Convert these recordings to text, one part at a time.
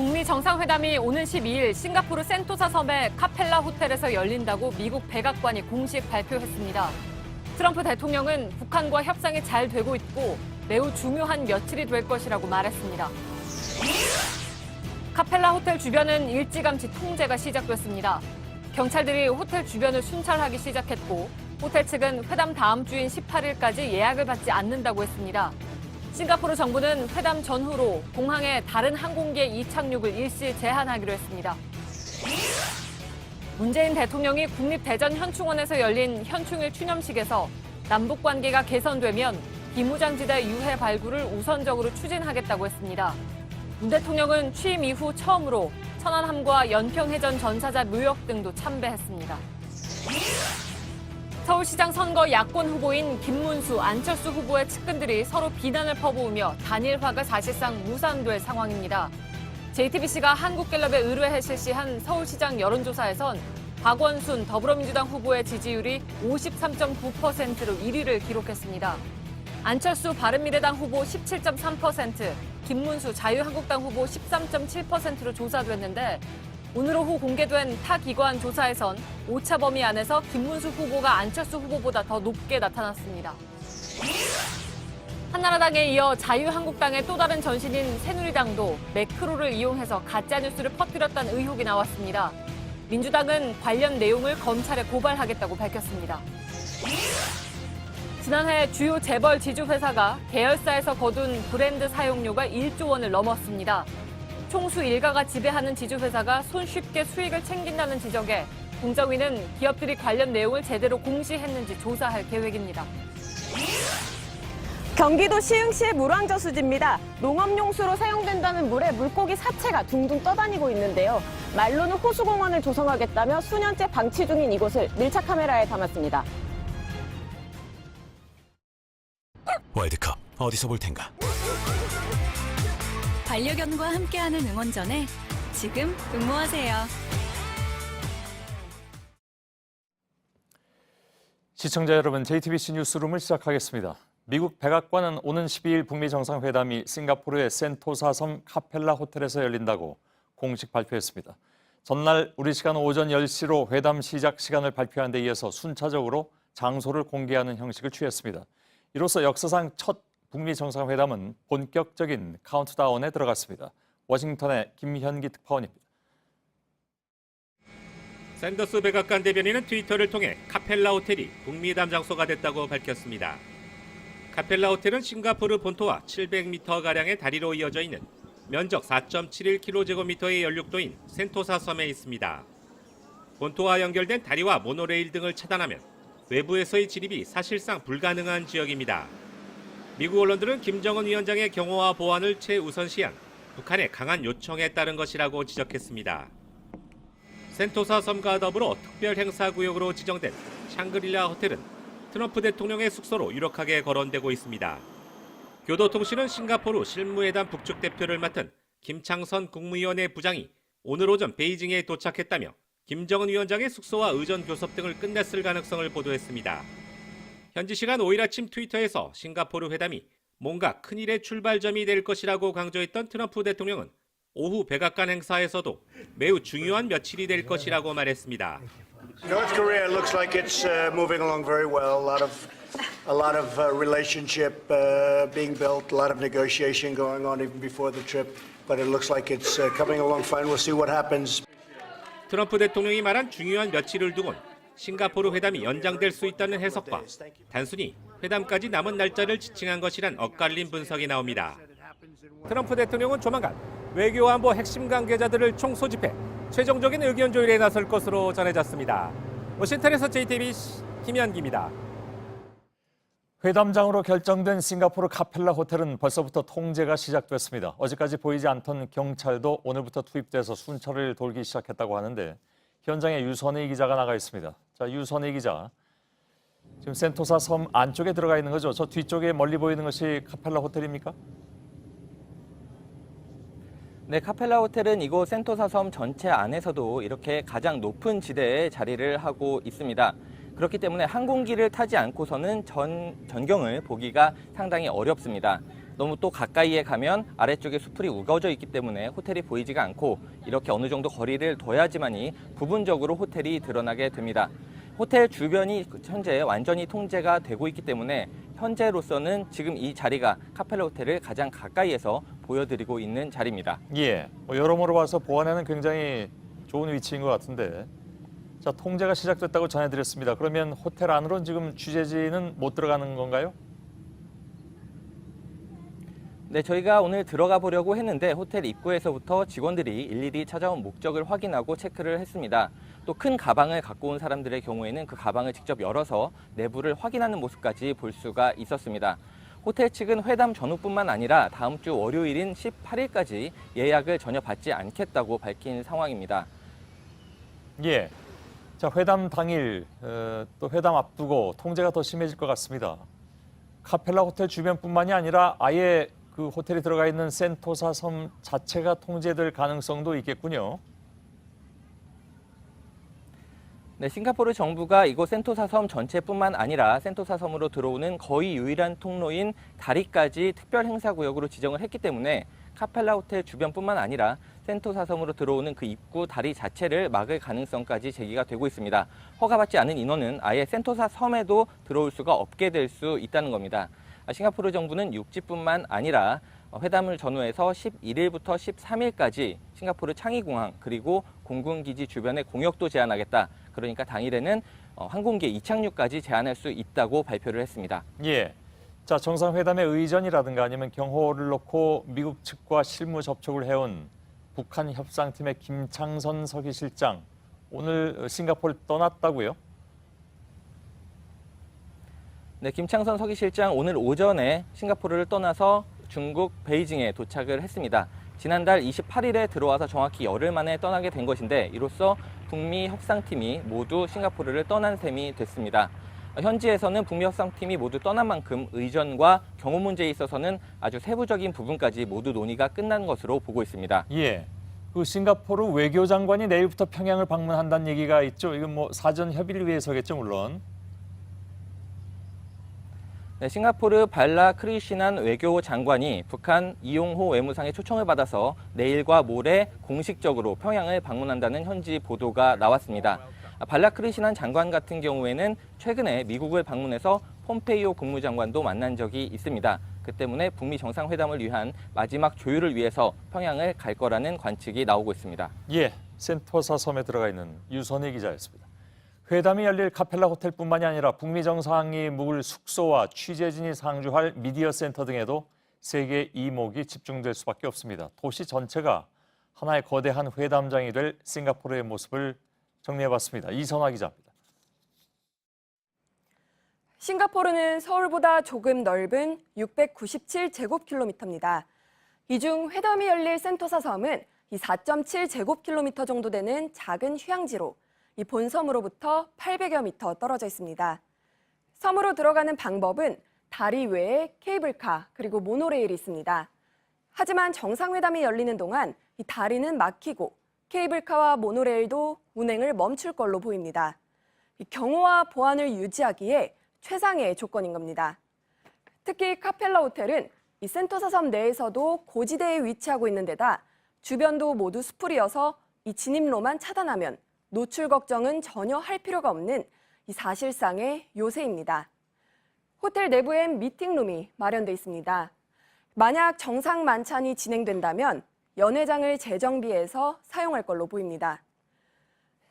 북미 정상회담이 오는 12일 싱가포르 센토사 섬의 카펠라 호텔에서 열린다고 미국 백악관이 공식 발표했습니다. 트럼프 대통령은 북한과 협상이 잘 되고 있고 매우 중요한 며칠이 될 것이라고 말했습니다. 카펠라 호텔 주변은 일찌감치 통제가 시작됐습니다. 경찰들이 호텔 주변을 순찰하기 시작했고 호텔 측은 회담 다음 주인 18일까지 예약을 받지 않는다고 했습니다. 싱가포르 정부는 회담 전후로 공항에 다른 항공기의 이착륙을 일시 제한하기로 했습니다. 문재인 대통령이 국립대전현충원에서 열린 현충일 추념식에서 남북 관계가 개선되면 비무장지대 유해 발굴을 우선적으로 추진하겠다고 했습니다. 문 대통령은 취임 이후 처음으로 천안함과 연평해전 전사자 묘역 등도 참배했습니다. 서울시장 선거 야권 후보인 김문수, 안철수 후보의 측근들이 서로 비난을 퍼부으며 단일화가 사실상 무산될 상황입니다. JTBC가 한국갤럽에 의뢰해 실시한 서울시장 여론조사에선 박원순 더불어민주당 후보의 지지율이 53.9%로 1위를 기록했습니다. 안철수 바른미래당 후보 17.3%, 김문수 자유한국당 후보 13.7%로 조사됐는데 오늘 오후 공개된 타 기관 조사에선 오차 범위 안에서 김문수 후보가 안철수 후보보다 더 높게 나타났습니다. 한나라당에 이어 자유한국당의 또 다른 전신인 새누리당도 매크로를 이용해서 가짜뉴스를 퍼뜨렸다는 의혹이 나왔습니다. 민주당은 관련 내용을 검찰에 고발하겠다고 밝혔습니다. 지난해 주요 재벌 지주회사가 계열사에서 거둔 브랜드 사용료가 1조 원을 넘었습니다. 총수 일가가 지배하는 지주회사가 손쉽게 수익을 챙긴다는 지적에 공정위는 기업들이 관련 내용을 제대로 공시했는지 조사할 계획입니다. 경기도 시흥시의 물왕저수지입니다. 농업용수로 사용된다는 물에 물고기 사체가 둥둥 떠다니고 있는데요. 말로는 호수공원을 조성하겠다며 수년째 방치 중인 이곳을 밀착 카메라에 담았습니다. 월드컵 어디서 볼 텐가? 반려견과 함께하는 응원전에 지금 응모하세요. 시청자 여러분, JTBC 뉴스룸을 시작하겠습니다. 미국 백악관은 오는 12일 북미 정상회담이 싱가포르의 센토사 섬 카펠라 호텔에서 열린다고 공식 발표했습니다. 전날 우리 시간 오전 10시로 회담 시작 시간을 발표한 데 이어서 순차적으로 장소를 공개하는 형식을 취했습니다. 이로써 역사상 첫 북미 정상회담은 본격적인 카운트다운에 들어갔습니다. 워싱턴의 김현기 특파원입니다. 샌더스 백악관 대변인은 트위터를 통해 카펠라 호텔이 북미담 장소가 됐다고 밝혔습니다. 카펠라 호텔은 싱가포르 본토와 700m가량의 다리로 이어져 있는 면적 4.71km제곱미터의 연륙도인 센토사 섬에 있습니다. 본토와 연결된 다리와 모노레일 등을 차단하면 외부에서의 진입이 사실상 불가능한 지역입니다. 미국 언론들은 김정은 위원장의 경호와 보안을 최우선시한 북한의 강한 요청에 따른 것이라고 지적했습니다. 센토사 섬과 더불어 특별 행사구역으로 지정된 샹그릴라 호텔은 트럼프 대통령의 숙소로 유력하게 거론되고 있습니다. 교도통신은 싱가포르 실무회담 북측 대표를 맡은 김창선 국무위원회 부장이 오늘 오전 베이징에 도착했다며 김정은 위원장의 숙소와 의전 교섭 등을 끝냈을 가능성을 보도했습니다. 현지 시간 5일 아침 트위터에서 싱가포르 회담이 뭔가 큰일의 출발점이 될 것이라고 강조했던 트럼프 대통령은 오후 백악관 행사에서도 매우 중요한 며칠이 될 것이라고 말했습니다. North Korea looks like it's moving along very well. A lot of relationship being built, a lot of negotiation going on even before the trip. But it looks like it's coming along fine. We'll see what happens. 트럼프 대통령이 말한 중요한 며칠을 두곤 싱가포르 회담이 연장될 수 있다는 해석과 단순히 회담까지 남은 날짜를 지칭한 것이란 엇갈린 분석이 나옵니다. 트럼프 대통령은 조만간 외교안보 핵심 관계자들을 총소집해 최종적인 의견 조율에 나설 것으로 전해졌습니다. 워싱턴에서 JTBC 김현기입니다. 회담장으로 결정된 싱가포르 카펠라 호텔은 벌써부터 통제가 시작됐습니다. 어제까지 보이지 않던 경찰도 오늘부터 투입돼서 순찰을 돌기 시작했다고 하는데 현장에 유선희 기자가 나가 있습니다. 자, 유선희 기자. 지금 센토사 섬 안쪽에 들어가 있는 거죠? 저 뒤쪽에 멀리 보이는 것이 카펠라 호텔입니까? 네, 카펠라 호텔은 이곳 센토사 섬 전체 안에서도 이렇게 가장 높은 지대에 자리를 하고 있습니다. 그렇기 때문에 항공기를 타지 않고서는 전경을 보기가 상당히 어렵습니다. 너무 또 가까이에 가면 아래쪽에 수풀이 우거져 있기 때문에 호텔이 보이지가 않고 이렇게 어느 정도 거리를 둬야지만이 부분적으로 호텔이 드러나게 됩니다. 호텔 주변이 현재 완전히 통제가 되고 있기 때문에 현재로서는 지금 이 자리가 카펠라 호텔을 가장 가까이에서 보여드리고 있는 자리입니다. 예, 여러모로 봐서 보안에는 굉장히 좋은 위치인 것 같은데. 자, 통제가 시작됐다고 전해드렸습니다. 그러면 호텔 안으로는 지금 취재진은 못 들어가는 건가요? 네, 저희가 오늘 들어가 보려고 했는데 호텔 입구에서부터 직원들이 일일이 찾아온 목적을 확인하고 체크를 했습니다. 또 큰 가방을 갖고 온 사람들의 경우에는 그 가방을 직접 열어서 내부를 확인하는 모습까지 볼 수가 있었습니다. 호텔 측은 회담 전후뿐만 아니라 다음 주 월요일인 18일까지 예약을 전혀 받지 않겠다고 밝힌 상황입니다. 예. 자, 회담 당일 또 회담 앞두고 통제가 더 심해질 것 같습니다. 카펠라 호텔 주변뿐만이 아니라 아예 그 호텔이 들어가 있는 센토사 섬 자체가 통제될 가능성도 있겠군요. 네, 싱가포르 정부가 이곳 센토사 섬 전체뿐만 아니라 센토사 섬으로 들어오는 거의 유일한 통로인 다리까지 특별 행사 구역으로 지정을 했기 때문에 카펠라 호텔 주변뿐만 아니라 센토사 섬으로 들어오는 그 입구 다리 자체를 막을 가능성까지 제기가 되고 있습니다. 허가받지 않은 인원은 아예 센토사 섬에도 들어올 수가 없게 될 수 있다는 겁니다. 싱가포르 정부는 육지뿐만 아니라 회담을 전후해서 11일부터 13일까지 싱가포르 창의공항 그리고 공군기지 주변의 공역도 제한하겠다. 그러니까 당일에는 항공기의 이착륙까지 제한할 수 있다고 발표를 했습니다. 예. 자, 정상회담의 의전이라든가 아니면 경호를 놓고 미국 측과 실무 접촉을 해온 북한 협상팀의 김창선 서기실장, 오늘 싱가포르를 떠났다고요? 네, 김창선 서기실장 오늘 오전에 싱가포르를 떠나서 중국 베이징에 도착을 했습니다. 지난달 28일에 들어와서 정확히 열흘 만에 떠나게 된 것인데 이로써 북미 협상팀이 모두 싱가포르를 떠난 셈이 됐습니다. 현지에서는 북미 협상팀이 모두 떠난 만큼 의전과 경호 문제에 있어서는 아주 세부적인 부분까지 모두 논의가 끝난 것으로 보고 있습니다. 예. 그 싱가포르 외교장관이 내일부터 평양을 방문한다는 얘기가 있죠. 이건 뭐 사전 협의를 위해서겠죠, 물론. 네, 싱가포르 발라 크리시난 외교장관이 북한 이용호 외무상의 초청을 받아서 내일과 모레 공식적으로 평양을 방문한다는 현지 보도가 나왔습니다. 발라 크리시난 장관 같은 경우에는 최근에 미국을 방문해서 폼페이오 국무장관도 만난 적이 있습니다. 그 때문에 북미 정상회담을 위한 마지막 조율을 위해서 평양을 갈 거라는 관측이 나오고 있습니다. 예, 센토사 섬에 들어가 있는 유선희 기자였습니다. 회담이 열릴 카펠라 호텔뿐만이 아니라 북미 정상이 묵을 숙소와 취재진이 상주할 미디어 센터 등에도 세계의 이목이 집중될 수밖에 없습니다. 도시 전체가 하나의 거대한 회담장이 될 싱가포르의 모습을 정리해봤습니다. 이선화 기자입니다. 싱가포르는 서울보다 조금 넓은 697제곱킬로미터입니다. 이 중 회담이 열릴 센토사 섬은 이 4.7제곱킬로미터 정도 되는 작은 휴양지로 이 본섬으로부터 800여 미터 떨어져 있습니다. 섬으로 들어가는 방법은 다리 외에 케이블카 그리고 모노레일이 있습니다. 하지만 정상회담이 열리는 동안 이 다리는 막히고 케이블카와 모노레일도 운행을 멈출 걸로 보입니다. 이 경호와 보안을 유지하기에 최상의 조건인 겁니다. 특히 카펠라 호텔은 이 센토사 섬 내에서도 고지대에 위치하고 있는 데다 주변도 모두 수풀이어서 이 진입로만 차단하면 노출 걱정은 전혀 할 필요가 없는 이 사실상의 요새입니다. 호텔 내부엔 미팅룸이 마련돼 있습니다. 만약 정상 만찬이 진행된다면 연회장을 재정비해서 사용할 걸로 보입니다.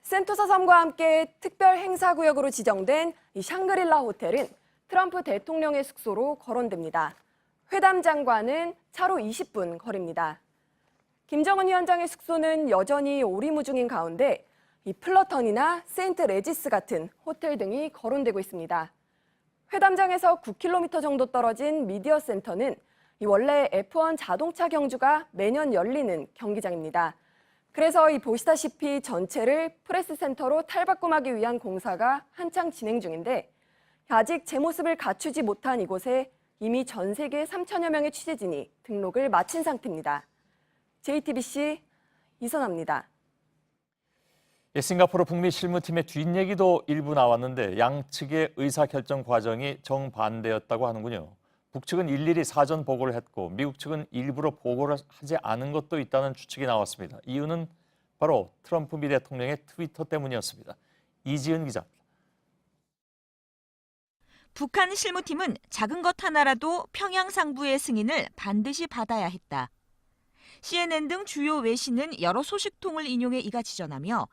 센토사 섬과 함께 특별 행사구역으로 지정된 이 샹그릴라 호텔은 트럼프 대통령의 숙소로 거론됩니다. 회담장과는 차로 20분 거리입니다. 김정은 위원장의 숙소는 여전히 오리무중인 가운데 이 플러턴이나 세인트 레지스 같은 호텔 등이 거론되고 있습니다. 회담장에서 9km 정도 떨어진 미디어 센터는 원래 F1 자동차 경주가 매년 열리는 경기장입니다. 그래서 보시다시피 전체를 프레스 센터로 탈바꿈하기 위한 공사가 한창 진행 중인데 아직 제 모습을 갖추지 못한 이곳에 이미 전 세계 3천여 명의 취재진이 등록을 마친 상태입니다. JTBC 이선아입니다. 예, 싱가포르 북미 실무팀의 뒷얘기도 일부 나왔는데 양측의 의사결정 과정이 정반대였다고 하는군요. 북측은 일일이 사전 보고를 했고 미국 측은 일부러 보고를 하지 않은 것도 있다는 추측이 나왔습니다. 이유는 바로 트럼프 미 대통령의 트위터 때문이었습니다. 이지은 기자입니다. 북한 실무팀은 작은 것 하나라도 평양 상부의 승인을 반드시 받아야 했다. CNN 등 주요 외신은 여러 소식통을 인용해 이가 지전하며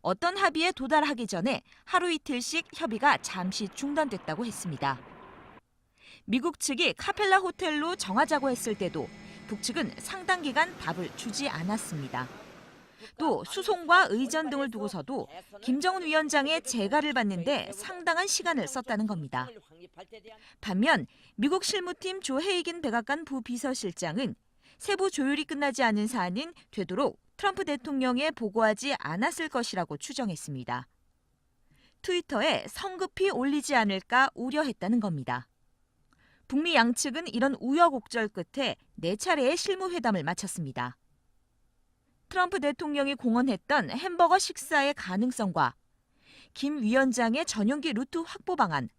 어떤 합의에 도달하기 전에 하루 이틀씩 협의가 잠시 중단됐다고 했습니다. 미국 측이 카펠라 호텔로 정하자고 했을 때도 북측은 상당 기간 답을 주지 않았습니다. 또 수송과 의전 등을 두고서도 김정은 위원장의 재가를 받는데 상당한 시간을 썼다는 겁니다. 반면 미국 실무팀 조 헤이긴 백악관 부비서실장은 세부 조율이 끝나지 않은 사안은 되도록 트럼프 대통령에 보고하지 않았을 것이라고 추정했습니다. 트위터에 성급히 올리지 않을까 우려했다는 겁니다. 북미 양측은 이런 우여곡절 끝에 4차례의 실무회담을 마쳤습니다. 트럼프 대통령이 공언했던 햄버거 식사의 가능성과 김 위원장의 전용기 루트 확보 방안,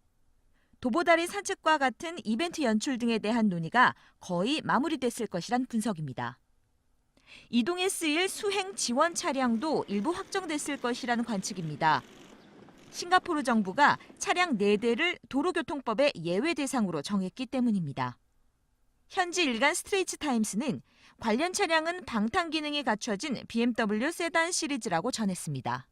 도보다리 산책과 같은 이벤트 연출 등에 대한 논의가 거의 마무리됐을 것이란 분석입니다. 이동에 쓰일 수행 지원 차량도 일부 확정됐을 것이라는 관측입니다. 싱가포르 정부가 차량 4대를 도로교통법의 예외 대상으로 정했기 때문입니다. 현지 일간 스트레이트 타임스는 관련 차량은 방탄 기능이 갖춰진 BMW 세단 시리즈라고 전했습니다.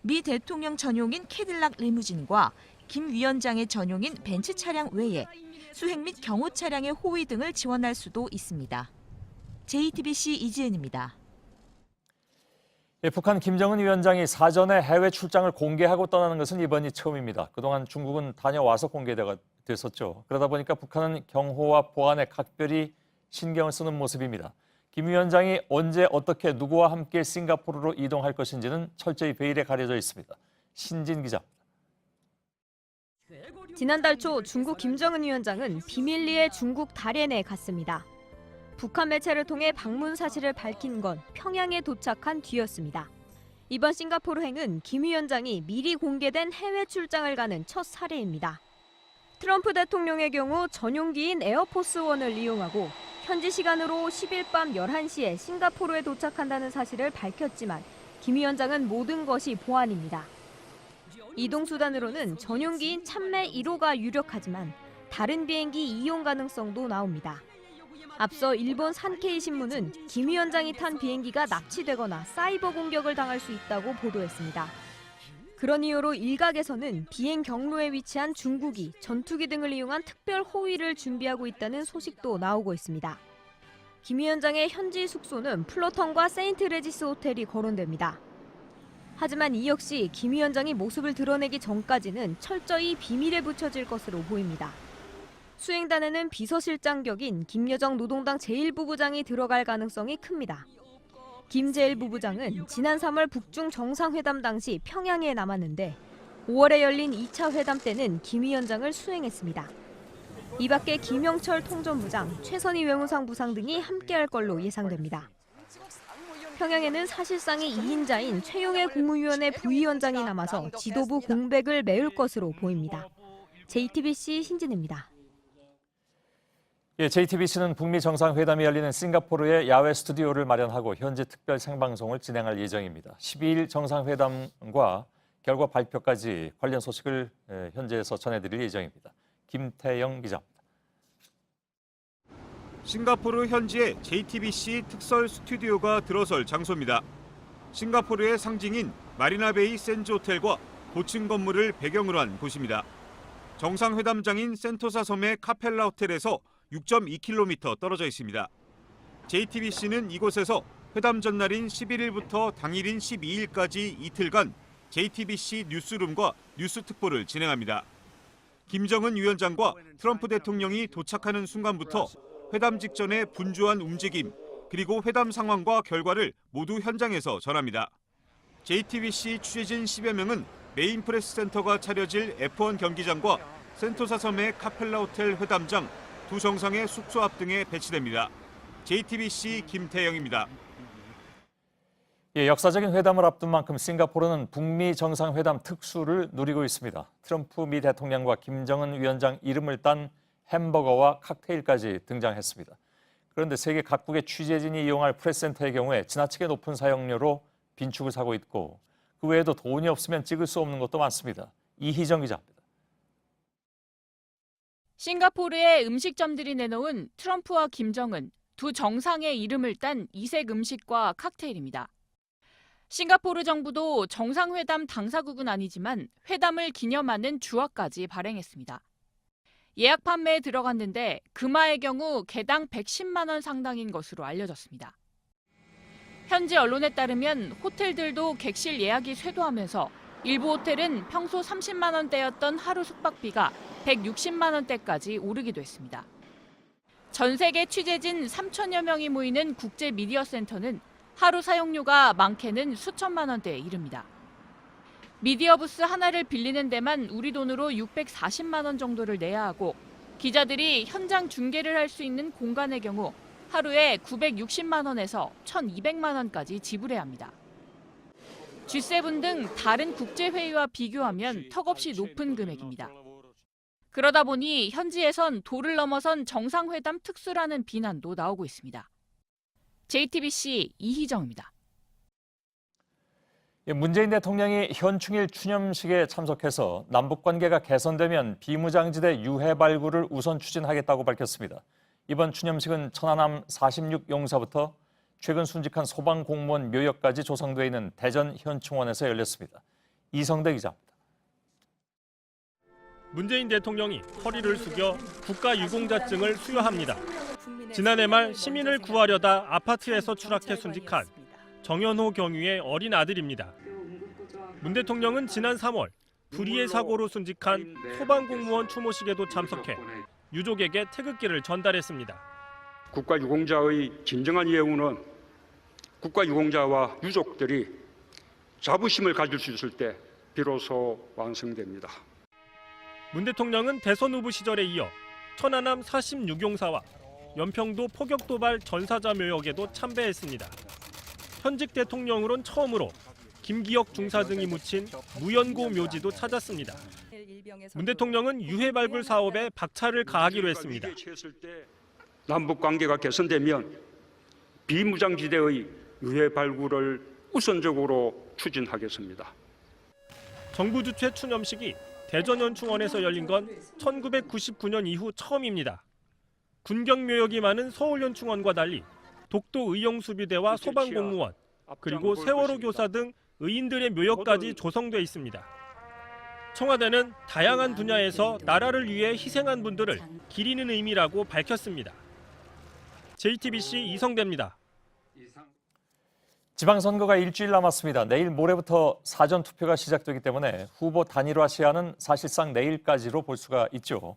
미 대통령 전용인 캐딜락 리무진과 김 위원장의 전용인 벤츠 차량 외에 수행 및 경호 차량의 호위 등을 지원할 수도 있습니다. JTBC 이지은입니다. 북한 김정은 위원장이 사전에 해외 출장을 공개하고 떠나는 것은 이번이 처음입니다. 그동안 중국은 다녀와서 공개됐었죠. 그러다 보니까 북한은 경호와 보안에 각별히 신경을 쓰는 모습입니다. 김 위원장이 언제 어떻게 누구와 함께 싱가포르로 이동할 것인지는 철저히 베일에 가려져 있습니다. 신진 기자입니다. 지난달 초 중국 김정은 위원장은 비밀리에 중국 다롄에 갔습니다. 북한 매체를 통해 방문 사실을 밝힌 건 평양에 도착한 뒤였습니다. 이번 싱가포르행은 김 위원장이 미리 공개된 해외 출장을 가는 첫 사례입니다. 트럼프 대통령의 경우 전용기인 에어포스원을 이용하고 현지 시간으로 10일 밤 11시에 싱가포르에 도착한다는 사실을 밝혔지만 김 위원장은 모든 것이 보안입니다. 이동수단으로는 전용기인 참매 1호가 유력하지만 다른 비행기 이용 가능성도 나옵니다. 앞서 일본 산케이 신문은 김 위원장이 탄 비행기가 납치되거나 사이버 공격을 당할 수 있다고 보도했습니다. 그런 이유로 일각에서는 비행 경로에 위치한 중국이 전투기 등을 이용한 특별 호위를 준비하고 있다는 소식도 나오고 있습니다. 김 위원장의 현지 숙소는 플로턴과 세인트 레지스 호텔이 거론됩니다. 하지만 이 역시 김 위원장이 모습을 드러내기 전까지는 철저히 비밀에 붙여질 것으로 보입니다. 수행단에는 비서실장 격인 김여정 노동당 제1부부장이 들어갈 가능성이 큽니다. 김 제1부부장은 지난 3월 북중 정상회담 당시 평양에 남았는데 5월에 열린 2차 회담 때는 김 위원장을 수행했습니다. 이 밖에 김영철 통전부장, 최선희 외무상 부상 등이 함께할 걸로 예상됩니다. 평양에는 사실상의 2인자인 최용해 국무위원회 부위원장이 남아서 지도부 공백을 메울 것으로 보입니다. JTBC 신진입니다. JTBC는 북미 정상회담이 열리는 싱가포르에 야외 스튜디오를 마련하고 현지 특별 생방송을 진행할 예정입니다. 12일 정상회담과 결과 발표까지 관련 소식을 현지에서 전해드릴 예정입니다. 김태영 기자입니다. 싱가포르 현지에 JTBC 특설 스튜디오가 들어설 장소입니다. 싱가포르의 상징인 마리나베이 샌즈 호텔과 고층 건물을 배경으로 한 곳입니다. 정상회담장인 센토사 섬의 카펠라 호텔에서 6.2km 떨어져 있습니다. JTBC는 이곳에서 회담 전날인 11일부터 당일인 12일까지 이틀간 JTBC 뉴스룸과 뉴스 특보를 진행합니다. 김정은 위원장과 트럼프 대통령이 도착하는 순간부터 회담 직전의 분주한 움직임, 그리고 회담 상황과 결과를 모두 현장에서 전합니다. JTBC 취재진 10여 명은 메인 프레스 센터가 차려질 F1 경기장과 센토사 섬의 카펠라 호텔 회담장, 두 정상의 숙소 앞 등에 배치됩니다. JTBC 김태영입니다. 역사적인 회담을 앞둔 만큼 싱가포르는 북미 정상회담 특수를 누리고 있습니다. 트럼프 미 대통령과 김정은 위원장 이름을 딴 햄버거와 칵테일까지 등장했습니다. 그런데 세계 각국의 취재진이 이용할 프레스센터의 경우에 지나치게 높은 사용료로 빈축을 사고 있고 그 외에도 돈이 없으면 찍을 수 없는 것도 많습니다. 이희정 기자입니다. 싱가포르의 음식점들이 내놓은 트럼프와 김정은 두 정상의 이름을 딴 이색 음식과 칵테일입니다. 싱가포르 정부도 정상회담 당사국은 아니지만 회담을 기념하는 주화까지 발행했습니다. 예약 판매에 들어갔는데 금화의 경우 개당 110만 원 상당인 것으로 알려졌습니다. 현지 언론에 따르면 호텔들도 객실 예약이 쇄도하면서 일부 호텔은 평소 30만 원대였던 하루 숙박비가 160만 원대까지 오르기도 했습니다. 전 세계 취재진 3천여 명이 모이는 국제 미디어 센터는 하루 사용료가 많게는 수천만 원대에 이릅니다. 미디어 부스 하나를 빌리는 데만 우리 돈으로 640만 원 정도를 내야 하고 기자들이 현장 중계를 할 수 있는 공간의 경우 하루에 960만 원에서 1,200만 원까지 지불해야 합니다. G7 등 다른 국제회의와 비교하면 턱없이 높은 금액입니다. 그러다 보니 현지에선 도를 넘어선 정상회담 특수라는 비난도 나오고 있습니다. JTBC 이희정입니다. 문재인 대통령이 현충일 추념식에 참석해서 남북관계가 개선되면 비무장지대 유해 발굴을 우선 추진하겠다고 밝혔습니다. 이번 추념식은 천안함 46용사부터 최근 순직한 소방공무원 묘역까지 조성되어 있는 대전 현충원에서 열렸습니다. 이성대 기자입니다. 문재인 대통령이 허리를 숙여 국가유공자증을 수여합니다. 지난해 말 시민을 구하려다 아파트에서 추락해 순직한 정연호 경위의 어린 아들입니다. 문 대통령은 지난 3월 불의의 사고로 순직한 소방공무원 추모식에도 참석해 유족에게 태극기를 전달했습니다. 국가유공자의 진정한 예우는 국가유공자와 유족들이 자부심을 가질 수 있을 때 비로소 완성됩니다. 문 대통령은 대선 후보 시절에 이어 천안함 46용사와 연평도 포격도발 전사자 묘역에도 참배했습니다. 현직 대통령으론 처음으로 김기혁 중사 등이 묻힌 무연고 묘지도 찾았습니다. 문 대통령은 유해 발굴 사업에 박차를 가하기로 했습니다. 남북 관계가 개선되면 비무장지대의 유해 발굴을 우선적으로 추진하겠습니다. 정부 주최 추념식이 대전 현충원에서 열린 건 1999년 이후 처음입니다. 군경 묘역이 많은 서울 현충원과 달리 독도 의용수비대와 소방공무원, 그리고 세월호 교사 등 의인들의 묘역까지 조성돼 있습니다. 청와대는 다양한 분야에서 나라를 위해 희생한 분들을 기리는 의미라고 밝혔습니다. JTBC 이성대입니다. 지방선거가 일주일 남았습니다. 내일 모레부터 사전투표가 시작되기 때문에 후보 단일화 시한은 사실상 내일까지로 볼 수가 있죠.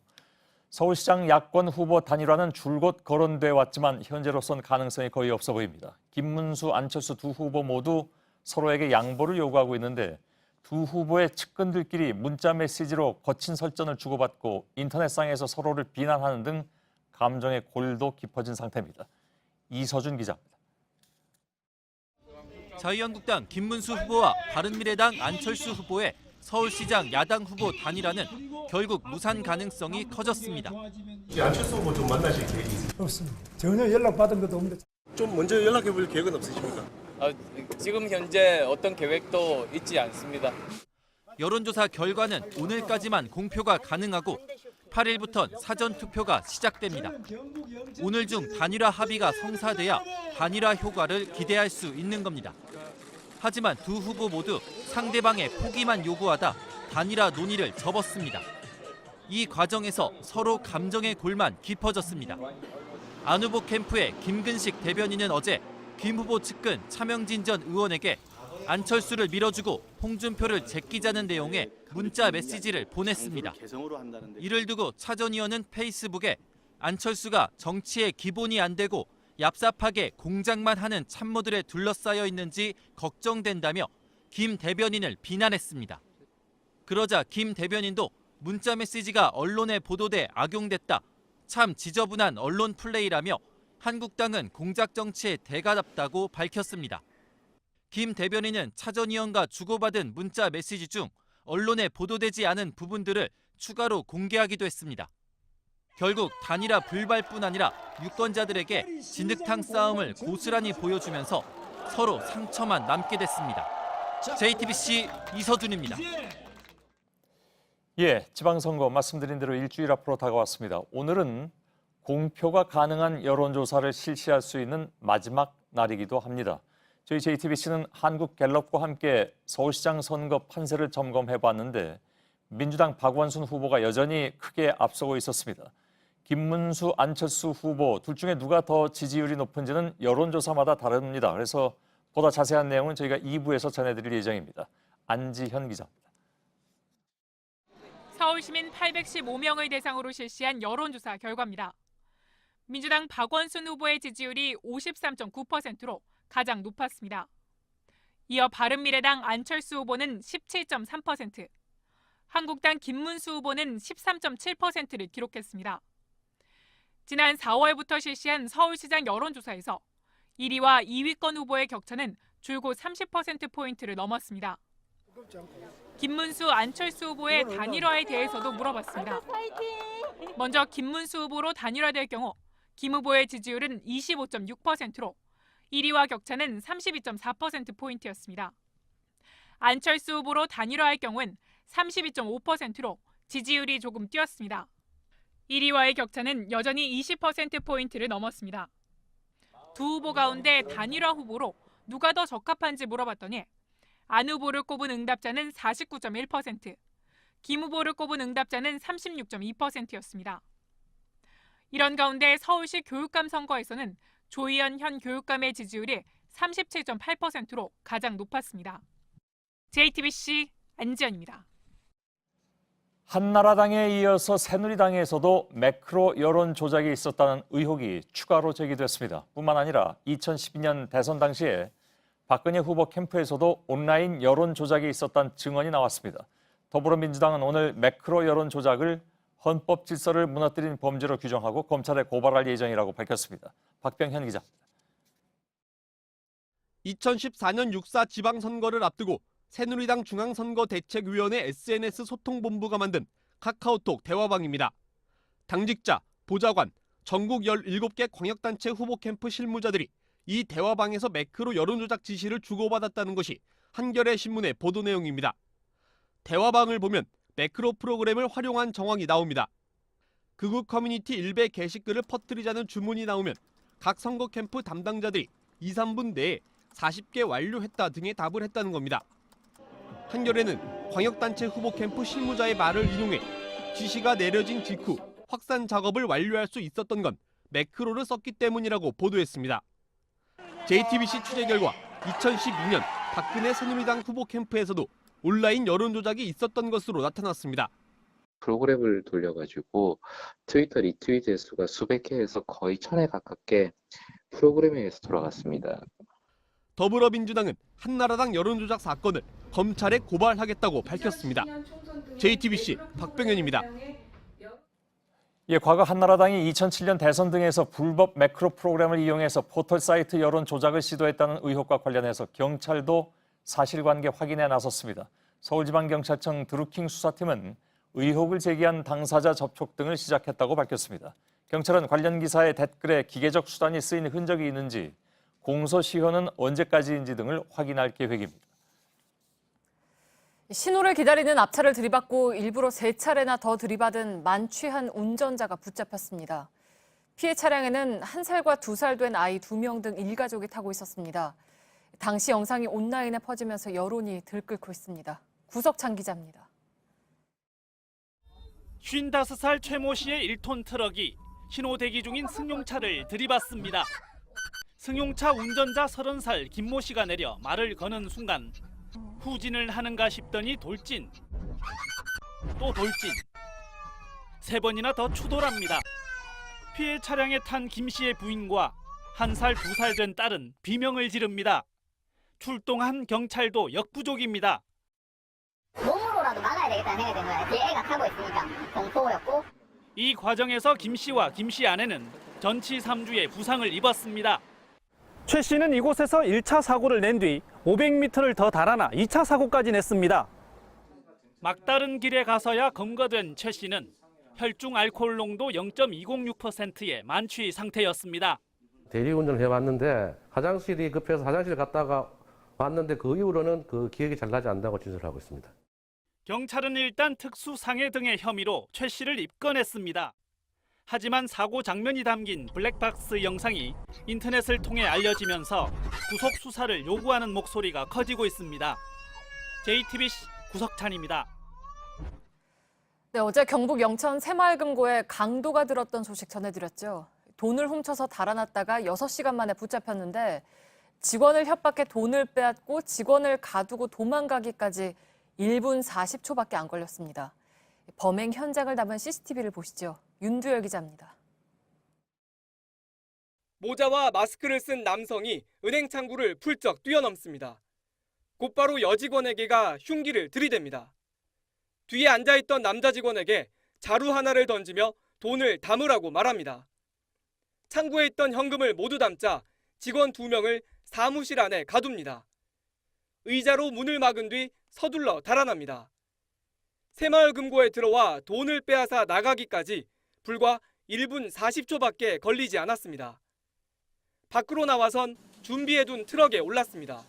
서울시장 야권 후보 단일화는 줄곧 거론돼 왔지만 현재로선 가능성이 거의 없어 보입니다. 김문수, 안철수 두 후보 모두 서로에게 양보를 요구하고 있는데 두 후보의 측근들끼리 문자 메시지로 거친 설전을 주고받고 인터넷상에서 서로를 비난하는 등 감정의 골도 깊어진 상태입니다. 이서준 기자입니다. 자유한국당 김문수 후보와 바른미래당 안철수 후보의 서울시장 야당 후보 단일화는 결국 무산 가능성이 커졌습니다. 안철수 후보 좀 만나실 계획이 있습니까? 없습니다. 전혀 연락받은 것도 없는데. 좀 먼저 연락해 볼 계획은 없으십니까? 지금 현재 어떤 계획도 있지 않습니다. 여론조사 결과는 오늘까지만 공표가 가능하고 8일부터 사전투표가 시작됩니다. 오늘 중 단일화 합의가 성사돼야 단일화 효과를 기대할 수 있는 겁니다. 하지만 두 후보 모두 상대방의 포기만 요구하다 단일화 논의를 접었습니다. 이 과정에서 서로 감정의 골만 깊어졌습니다. 안 후보 캠프의 김근식 대변인은 어제 김 후보 측근 차명진 전 의원에게 안철수를 밀어주고 홍준표를 제끼자는 내용의 문자 메시지를 보냈습니다. 이를 두고 차 전 의원은 페이스북에 안철수가 정치의 기본이 안 되고 얍삽하게 공작만 하는 참모들에 둘러싸여 있는지 걱정된다며 김 대변인을 비난했습니다. 그러자 김 대변인도 문자 메시지가 언론에 보도돼 악용됐다. 참 지저분한 언론 플레이라며 한국당은 공작 정치의 대가답다고 밝혔습니다. 김 대변인은 차 전 의원과 주고받은 문자 메시지 중 언론에 보도되지 않은 부분들을 추가로 공개하기도 했습니다. 결국 단일화 불발뿐 아니라 유권자들에게 진흙탕 싸움을 고스란히 보여주면서 서로 상처만 남게 됐습니다. JTBC 이서준입니다. 예, 지방선거 말씀드린 대로 일주일 앞으로 다가왔습니다. 오늘은 공표가 가능한 여론조사를 실시할 수 있는 마지막 날이기도 합니다. 저희 JTBC는 한국갤럽과 함께 서울시장 선거 판세를 점검해봤는데 민주당 박원순 후보가 여전히 크게 앞서고 있었습니다. 김문수, 안철수 후보 둘 중에 누가 더 지지율이 높은지는 여론조사마다 다릅니다. 그래서 보다 자세한 내용은 저희가 2부에서 전해드릴 예정입니다. 안지현 기자입니다. 서울시민 815명을 대상으로 실시한 여론조사 결과입니다. 민주당 박원순 후보의 지지율이 53.9%로 가장 높았습니다. 이어 바른미래당 안철수 후보는 17.3%, 한국당 김문수 후보는 13.7%를 기록했습니다. 지난 4월부터 실시한 서울시장 여론조사에서 1위와 2위권 후보의 격차는 줄곧 30%포인트를 넘었습니다. 김문수, 안철수 후보의 단일화에 대해서도 물어봤습니다. 먼저 김문수 후보로 단일화될 경우 김 후보의 지지율은 25.6%로 1위와 격차는 32.4%포인트였습니다. 안철수 후보로 단일화할 경우는 32.5%로 지지율이 조금 뛰었습니다. 1위와의 격차는 여전히 20%포인트를 넘었습니다. 두 후보 가운데 단일화 후보로 누가 더 적합한지 물어봤더니 안 후보를 꼽은 응답자는 49.1%, 김 후보를 꼽은 응답자는 36.2%였습니다. 이런 가운데 서울시 교육감 선거에서는 조희연 현 교육감의 지지율이 37.8%로 가장 높았습니다. JTBC 안지연입니다. 한나라당에 이어서 새누리당에서도 매크로 여론 조작이 있었다는 의혹이 추가로 제기됐습니다. 뿐만 아니라 2012년 대선 당시에 박근혜 후보 캠프에서도 온라인 여론 조작이 있었다는 증언이 나왔습니다. 더불어민주당은 오늘 매크로 여론 조작을 헌법 질서를 무너뜨린 범죄로 규정하고 검찰에 고발할 예정이라고 밝혔습니다. 박병현 기자입니다. 2014년 6.4 지방선거를 앞두고 새누리당 중앙선거대책위원회 SNS 소통본부가 만든 카카오톡 대화방입니다. 당직자, 보좌관, 전국 17개 광역단체 후보 캠프 실무자들이 이 대화방에서 매크로 여론조작 지시를 주고받았다는 것이 한겨레 신문의 보도 내용입니다. 대화방을 보면 매크로 프로그램을 활용한 정황이 나옵니다. 극우 커뮤니티 일베 게시글을 퍼뜨리자는 주문이 나오면 각 선거 캠프 담당자들이 2, 3분 내에 40개 완료했다 등의 답을 했다는 겁니다. 한겨레는 광역단체 후보 캠프 실무자의 말을 인용해 지시가 내려진 직후 확산 작업을 완료할 수 있었던 건 매크로를 썼기 때문이라고 보도했습니다. JTBC 취재 결과 2012년 박근혜 새누리당 후보 캠프에서도 온라인 여론 조작이 있었던 것으로 나타났습니다. 프로그램을 돌려가지고 트위터 리트윗 횟수가 수백 회에서 거의 1000회 가깝게 프로그램에 의해서 돌아갔습니다. 더불어민주당은 한나라당 여론조작 사건을 검찰에 고발하겠다고 밝혔습니다. JTBC 박병현입니다. 예, 과거 한나라당이 2007년 대선 등에서 불법 매크로 프로그램을 이용해서 포털 사이트 여론 조작을 시도했다는 의혹과 관련해서 경찰도 사실관계 확인에 나섰습니다. 서울지방경찰청 드루킹 수사팀은 의혹을 제기한 당사자 접촉 등을 시작했다고 밝혔습니다. 경찰은 관련 기사의 댓글에 기계적 수단이 쓰인 흔적이 있는지, 공소시효는 언제까지인지 등을 확인할 계획입니다. 신호를 기다리는 앞차를 들이받고 일부러 3차례나 더 들이받은 만취한 운전자가 붙잡혔습니다. 피해 차량에는 1살과 2살 된 아이 2명 등 일가족이 타고 있었습니다. 당시 영상이 온라인에 퍼지면서 여론이 들끓고 있습니다. 구석찬 기자입니다. 55살 최모 씨의 1톤 트럭이 신호 대기 중인 승용차를 들이받습니다. 승용차 운전자 30살 김모 씨가 내려 말을 거는 순간 후진을 하는가 싶더니 돌진, 또 돌진, 3번이나 더 추돌합니다. 피해 차량에 탄 김 씨의 부인과 1살, 2살 된 딸은 비명을 지릅니다. 출동한 경찰도 역부족입니다. 몸으로라도 막아야 되겠다는 생각이 든 거야. 제 애가 타고 있으니까 공포였고. 이 과정에서 김 씨와 김 씨 아내는 전치 3주의 부상을 입었습니다. 최 씨는 이곳에서 1차 사고를 낸 뒤 500m를 더 달아나 2차 사고까지 냈습니다. 막다른 길에 가서야 검거된 최 씨는 혈중 알코올 농도 0.206%의 만취 상태였습니다. 대리운전을 해왔는데 화장실이 급해서 화장실 갔다가 왔는데 그 이후로는 그 기억이 잘 나지 않는다고 진술하고 있습니다. 경찰은 일단 특수상해 등의 혐의로 최 씨를 입건했습니다. 하지만 사고 장면이 담긴 블랙박스 영상이 인터넷을 통해 알려지면서 구속 수사를 요구하는 목소리가 커지고 있습니다. JTBC 구석찬입니다. 네, 어제 경북 영천 새마을금고에 강도가 들었던 소식 전해드렸죠. 돈을 훔쳐서 달아났다가 6시간 만에 붙잡혔는데 직원을 협박해 돈을 빼앗고 직원을 가두고 도망가기까지 1분 40초밖에 안 걸렸습니다. 범행 현장을 담은 CCTV를 보시죠. 윤두열 기자입니다. 모자와 마스크를 쓴 남성이 은행 창구를 훌쩍 뛰어넘습니다. 곧바로 여직원에게가 흉기를 들이댑니다. 뒤에 앉아있던 남자 직원에게 자루 하나를 던지며 돈을 담으라고 말합니다. 창구에 있던 현금을 모두 담자 직원 2명을 사무실 안에 가둡니다. 의자로 문을 막은 뒤 서둘러 달아납니다. 새마을금고에 들어와 돈을 빼앗아 나가기까지 불과 1분 40초밖에 걸리지 않았습니다. 밖으로 나와선 준비해둔 트럭에 올랐습니다.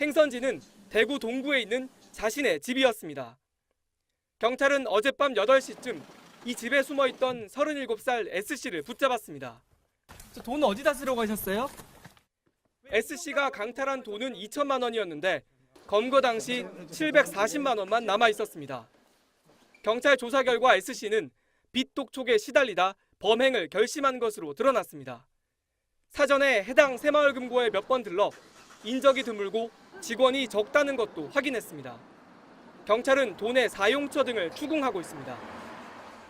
행선지는 대구 동구에 있는 자신의 집이었습니다. 경찰은 어젯밤 8시쯤 이 집에 숨어있던 37살 S씨를 붙잡았습니다. 돈 어디다 쓰러 가셨어요? S씨가 강탈한 돈은 2천만 원이었는데 검거 당시 740만 원만 남아 있었습니다. 경찰 조사 결과 S씨는 빚 독촉에 시달리다 범행을 결심한 것으로 드러났습니다. 사전에 해당 새마을금고에 몇 번 들러 인적이 드물고 직원이 적다는 것도 확인했습니다. 경찰은 돈의 사용처 등을 추궁하고 있습니다.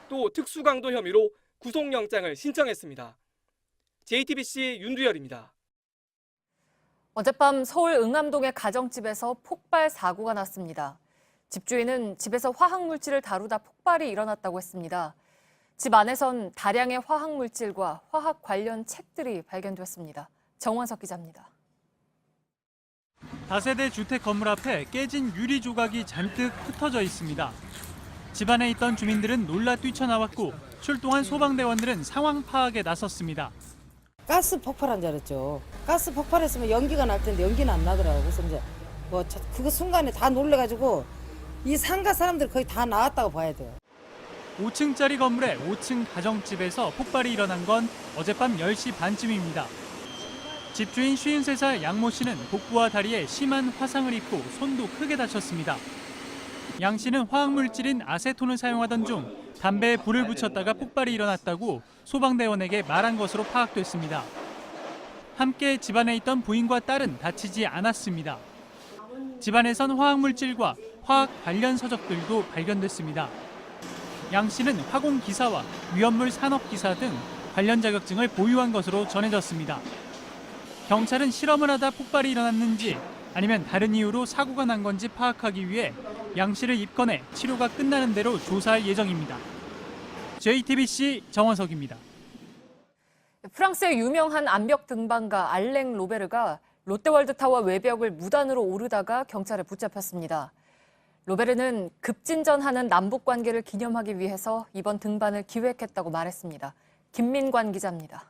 또 특수강도 혐의로 구속영장을 신청했습니다. JTBC 윤두열입니다. 어젯밤 서울 응암동의 가정집에서 폭발 사고가 났습니다. 집주인은 집에서 화학물질을 다루다 폭발이 일어났다고 했습니다. 집 안에선 다량의 화학물질과 화학 관련 책들이 발견됐습니다. 정원석 기자입니다. 다세대 주택 건물 앞에 깨진 유리 조각이 잔뜩 흩어져 있습니다. 집안에 있던 주민들은 놀라 뛰쳐나왔고 출동한 소방대원들은 상황 파악에 나섰습니다. 가스 폭발한 줄 알았죠. 가스 폭발했으면 연기가 날 텐데 연기는 안 나더라고요. 그래서 이제 그거 순간에 다 놀래가지고 이 상가 사람들 거의 다 나왔다고 봐야 돼요. 5층짜리 건물의 5층 가정집에서 폭발이 일어난 건 어젯밤 10시 반쯤입니다. 집주인 53살 양모 씨는 복부와 다리에 심한 화상을 입고 손도 크게 다쳤습니다. 양 씨는 화학물질인 아세톤을 사용하던 중 담배에 불을 붙였다가 폭발이 일어났다고 소방대원에게 말한 것으로 파악됐습니다. 함께 집안에 있던 부인과 딸은 다치지 않았습니다. 집안에선 화학물질과 화학 관련 서적들도 발견됐습니다. 양 씨는 화공기사와 위험물 산업기사 등 관련 자격증을 보유한 것으로 전해졌습니다. 경찰은 실험을 하다 폭발이 일어났는지 아니면 다른 이유로 사고가 난 건지 파악하기 위해 양 씨를 입건해 치료가 끝나는 대로 조사할 예정입니다. JTBC 정원석입니다. 프랑스의 유명한 암벽 등반가 알랭 로베르가 롯데월드타워 외벽을 무단으로 오르다가 경찰에 붙잡혔습니다. 로베르는 급진전하는 남북 관계를 기념하기 위해서 이번 등반을 기획했다고 말했습니다. 김민관 기자입니다.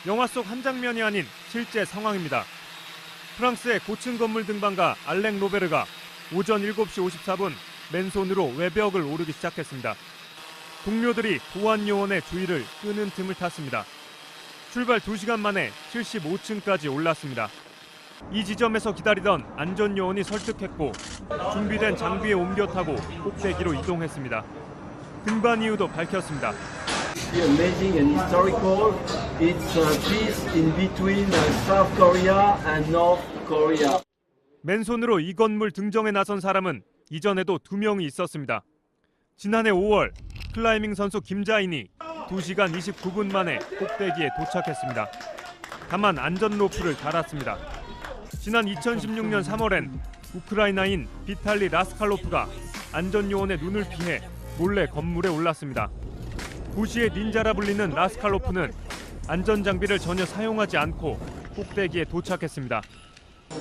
영화 속 한 장면이 아닌 실제 상황입니다. 프랑스의 고층 건물 등반가 알랭 로베르가 오전 7시 54분 맨손으로 외벽을 오르기 시작했습니다. 동료들이 보안 요원의 주의를 끄는 틈을 탔습니다. 출발 2시간 만에 75층까지 올랐습니다. 이 지점에서 기다리던 안전 요원이 설득했고 준비된 장비에 옮겨 타고 꼭대기로 이동했습니다. 등반 이유도 밝혔습니다. Amazing and historical. It's peace in between South Korea and North Korea. 맨손으로 이 건물 등정에 나선 사람은 이전에도 2명이 있었습니다. 지난해 5월 클라이밍 선수 김자인이 2시간 29분 만에 꼭대기에 도착했습니다. 다만 안전 로프를 달았습니다. 지난 2016년 3월엔 우크라이나인 비탈리 라스칼로프가 안전 요원의 눈을 피해 몰래 건물에 올랐습니다. 부시의 닌자라 불리는 라스칼로프는 안전 장비를 전혀 사용하지 않고 꼭대기에 도착했습니다.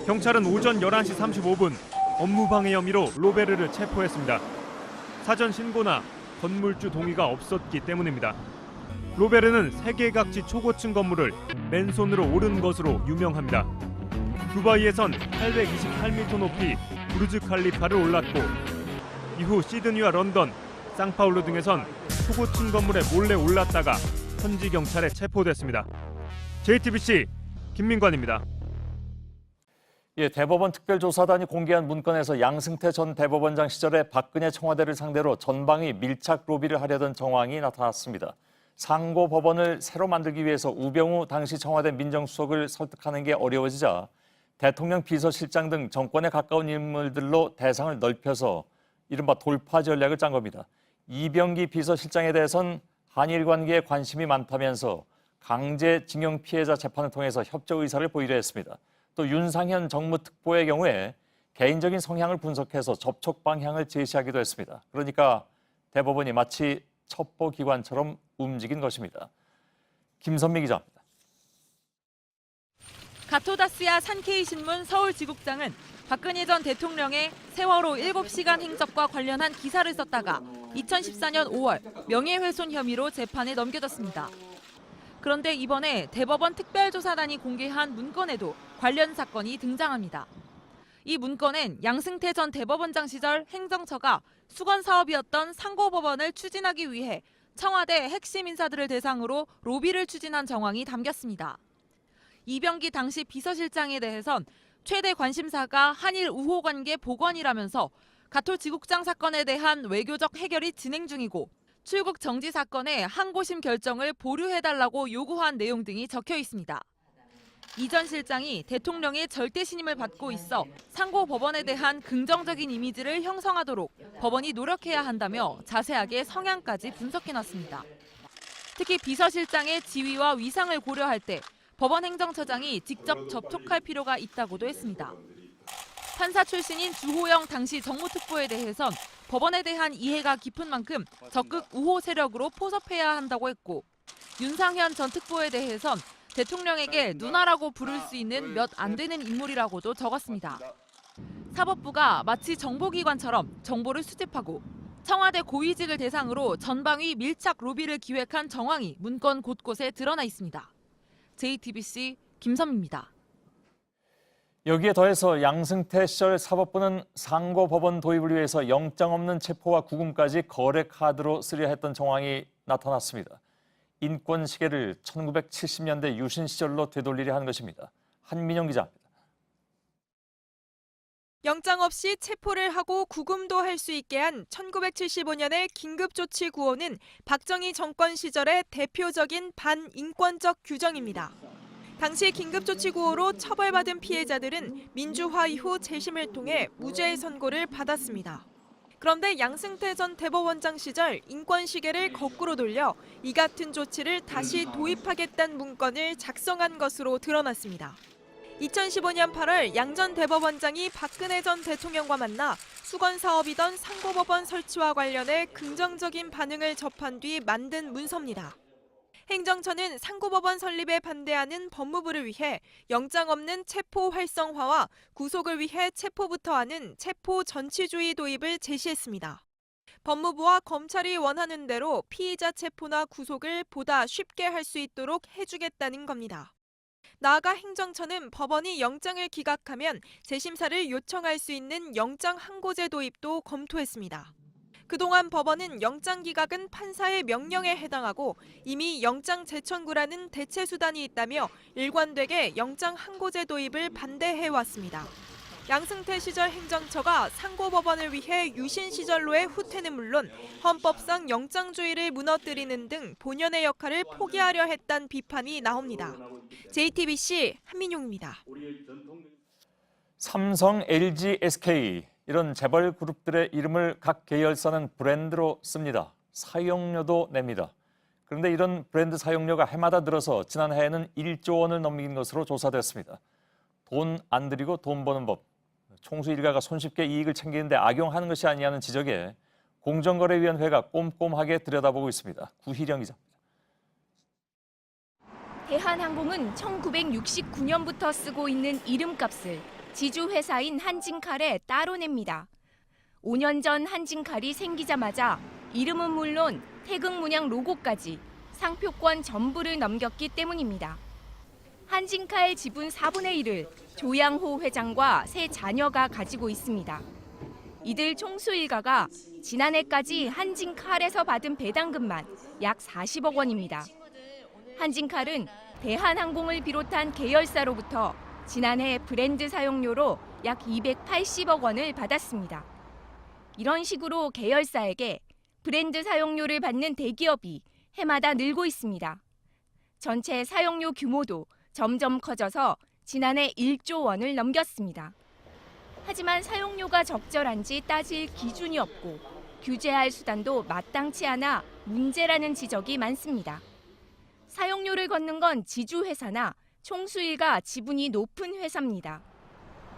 경찰은 오전 11시 35분 업무방해 혐의로 로베르를 체포했습니다. 사전 신고나 건물주 동의가 없었기 때문입니다. 로베르는 세계각지 초고층 건물을 맨손으로 오른 것으로 유명합니다. 두바이에선 828m 높이 부르즈 칼리파를 올랐고 이후 시드니와 런던, 상파울루 등에선 초고층 건물에 몰래 올랐다가 현지 경찰에 체포됐습니다. JTBC 김민관입니다. 예, 대법원 특별조사단이 공개한 문건에서 양승태 전 대법원장 시절에 박근혜 청와대를 상대로 전방위 밀착 로비를 하려던 정황이 나타났습니다. 상고법원을 새로 만들기 위해서 우병우 당시 청와대 민정수석을 설득하는 게 어려워지자 대통령 비서실장 등 정권에 가까운 인물들로 대상을 넓혀서 이른바 돌파 전략을 짠 겁니다. 이병기 비서실장에 대해선 한일 관계에 관심이 많다면서 강제징용 피해자 재판을 통해서 협조 의사를 보이려 했습니다. 또 윤상현 정무특보의 경우에 개인적인 성향을 분석해서 접촉 방향을 제시하기도 했습니다. 그러니까 대법원이 마치 첩보기관처럼 움직인 것입니다. 김선미 기자입니다. 가토다스야 산케이신문 서울지국장은 박근혜 전 대통령의 세월호 7시간 행적과 관련한 기사를 썼다가 2014년 5월 명예훼손 혐의로 재판에 넘겨졌습니다. 그런데 이번에 대법원 특별조사단이 공개한 문건에도 관련 사건이 등장합니다. 이 문건엔 양승태 전 대법원장 시절 행정처가 수건 사업이었던 상고법원을 추진하기 위해 청와대 핵심 인사들을 대상으로 로비를 추진한 정황이 담겼습니다. 이병기 당시 비서실장에 대해선 최대 관심사가 한일 우호 관계 복원이라면서 가토지국장 사건에 대한 외교적 해결이 진행 중이고 출국 정지 사건의 항고심 결정을 보류해달라고 요구한 내용 등이 적혀 있습니다. 이 전 실장이 대통령의 절대 신임을 받고 있어 상고 법원에 대한 긍정적인 이미지를 형성하도록 법원이 노력해야 한다며 자세하게 성향까지 분석해놨습니다. 특히 비서실장의 지위와 위상을 고려할 때 법원 행정처장이 직접 접촉할 필요가 있다고도 했습니다. 판사 출신인 주호영 당시 정무특보에 대해선 법원에 대한 이해가 깊은 만큼 적극 우호 세력으로 포섭해야 한다고 했고 윤상현 전 특보에 대해선 대통령에게 누나라고 부를 수 있는 몇 안 되는 인물이라고도 적었습니다. 사법부가 마치 정보기관처럼 정보를 수집하고 청와대 고위직을 대상으로 전방위 밀착 로비를 기획한 정황이 문건 곳곳에 드러나 있습니다. JTBC 김선미입니다. 여기에 더해서 양승태 시절 사법부는 상고법원 도입을 위해서 영장 없는 체포와 구금까지 거래 카드로 쓰려 했던 정황이 나타났습니다. 인권 시계를 1970년대 유신 시절로 되돌리려 하는 것입니다. 한민영 기자입니다. 영장 없이 체포를 하고 구금도 할 수 있게 한 1975년의 긴급조치 구호는 박정희 정권 시절의 대표적인 반인권적 규정입니다. 당시 긴급조치 구호로 처벌받은 피해자들은 민주화 이후 재심을 통해 무죄 선고를 받았습니다. 그런데 양승태 전 대법원장 시절 인권 시계를 거꾸로 돌려 이 같은 조치를 다시 도입하겠다는 문건을 작성한 것으로 드러났습니다. 2015년 8월 양 전 대법원장이 박근혜 전 대통령과 만나 수건 사업이던 상고법원 설치와 관련해 긍정적인 반응을 접한 뒤 만든 문서입니다. 행정처는 상고법원 설립에 반대하는 법무부를 위해 영장 없는 체포 활성화와 구속을 위해 체포부터 하는 체포 전치주의 도입을 제시했습니다. 법무부와 검찰이 원하는 대로 피의자 체포나 구속을 보다 쉽게 할 수 있도록 해주겠다는 겁니다. 나아가 행정처는 법원이 영장을 기각하면 재심사를 요청할 수 있는 영장 항고제 도입도 검토했습니다. 그동안 법원은 영장 기각은 판사의 명령에 해당하고 이미 영장 재청구라는 대체 수단이 있다며 일관되게 영장 항고제 도입을 반대해왔습니다. 양승태 시절 행정처가 상고법원을 위해 유신 시절로의 후퇴는 물론 헌법상 영장주의를 무너뜨리는 등 본연의 역할을 포기하려 했다는 비판이 나옵니다. JTBC 한민용입니다. 삼성, LG, SK 이런 재벌 그룹들의 이름을 각 계열사는 브랜드로 씁니다. 사용료도 냅니다. 그런데 이런 브랜드 사용료가 해마다 늘어서 지난해에는 1조 원을 넘긴 것으로 조사됐습니다. 돈 안 들이고 돈 버는 법. 총수 일가가 손쉽게 이익을 챙기는데 악용하는 것이 아니냐는 지적에 공정거래위원회가 꼼꼼하게 들여다보고 있습니다. 구희령 기자입니다. 대한항공은 1969년부터 쓰고 있는 이름값을 지주 회사인 한진칼에 따로 냅니다. 5년 전 한진칼이 생기자마자 이름은 물론 태극 문양 로고까지 상표권 전부를 넘겼기 때문입니다. 한진칼 지분 4분의 1을 조양호 회장과 세 자녀가 가지고 있습니다. 이들 총수 일가가 지난해까지 한진칼에서 받은 배당금만 약 40억 원입니다. 한진칼은 대한항공을 비롯한 계열사로부터 지난해 브랜드 사용료로 약 280억 원을 받았습니다. 이런 식으로 계열사에게 브랜드 사용료를 받는 대기업이 해마다 늘고 있습니다. 전체 사용료 규모도 점점 커져서 지난해 1조 원을 넘겼습니다. 하지만 사용료가 적절한지 따질 기준이 없고 규제할 수단도 마땅치 않아 문제라는 지적이 많습니다. 사용료를 걷는 건 지주회사나 총수일가 지분이 높은 회사입니다.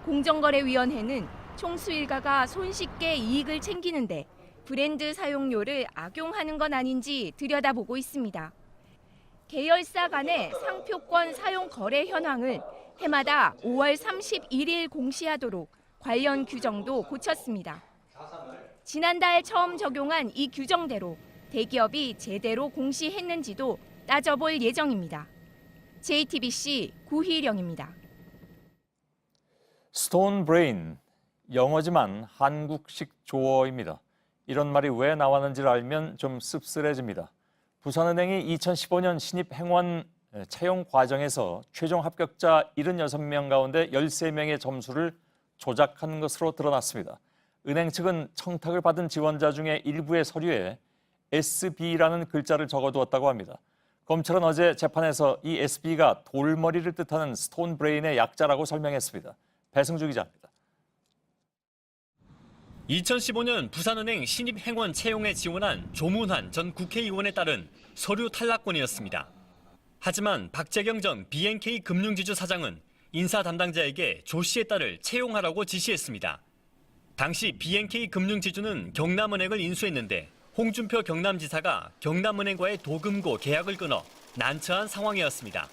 공정거래위원회는 총수일가가 손쉽게 이익을 챙기는데 브랜드 사용료를 악용하는 건 아닌지 들여다보고 있습니다. 계열사 간의 상표권 사용 거래 현황을 해마다 5월 31일 공시하도록 관련 규정도 고쳤습니다. 지난달 처음 적용한 이 규정대로 대기업이 제대로 공시했는지도 따져볼 예정입니다. JTBC 구희령입니다. 스톤 브레인, 영어지만 한국식 조어입니다. 이런 말이 왜 나왔는지를 알면 좀 씁쓸해집니다. 부산은행이 2015년 신입 행원 채용 과정에서 최종 합격자 76명 가운데 13명의 점수를 조작한 것으로 드러났습니다. 은행 측은 청탁을 받은 지원자 중에 일부의 서류에 SB라는 글자를 적어두었다고 합니다. 검찰은 어제 재판에서 이 SB가 돌머리를 뜻하는 스톤 브레인의 약자라고 설명했습니다. 배승주 기자입니다. 2015년 부산은행 신입행원 채용에 지원한 조문환 전 국회의원에 따른 서류 탈락권이었습니다. 하지만 박재경 전 BNK 금융지주 사장은 인사 담당자에게 조 씨의 딸을 채용하라고 지시했습니다. 당시 BNK 금융지주는 경남은행을 인수했는데 홍준표 경남지사가 경남은행과의 도금고 계약을 끊어 난처한 상황이었습니다.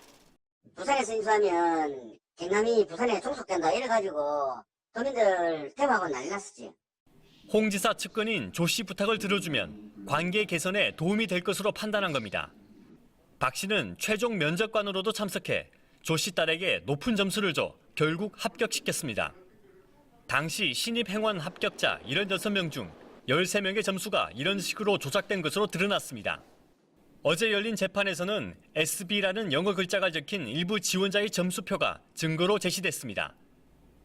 부산에서 인수하면 경남이 부산에 종속된다 이래가지고 도민들 대화하고 난리 났었지. 홍 지사 측근인 조 씨 부탁을 들어주면 관계 개선에 도움이 될 것으로 판단한 겁니다. 박 씨는 최종 면접관으로도 참석해 조 씨 딸에게 높은 점수를 줘 결국 합격시켰습니다. 당시 신입 행원 합격자 76명 중 13명의 점수가 이런 식으로 조작된 것으로 드러났습니다. 어제 열린 재판에서는 SB라는 영어 글자가 적힌 일부 지원자의 점수표가 증거로 제시됐습니다.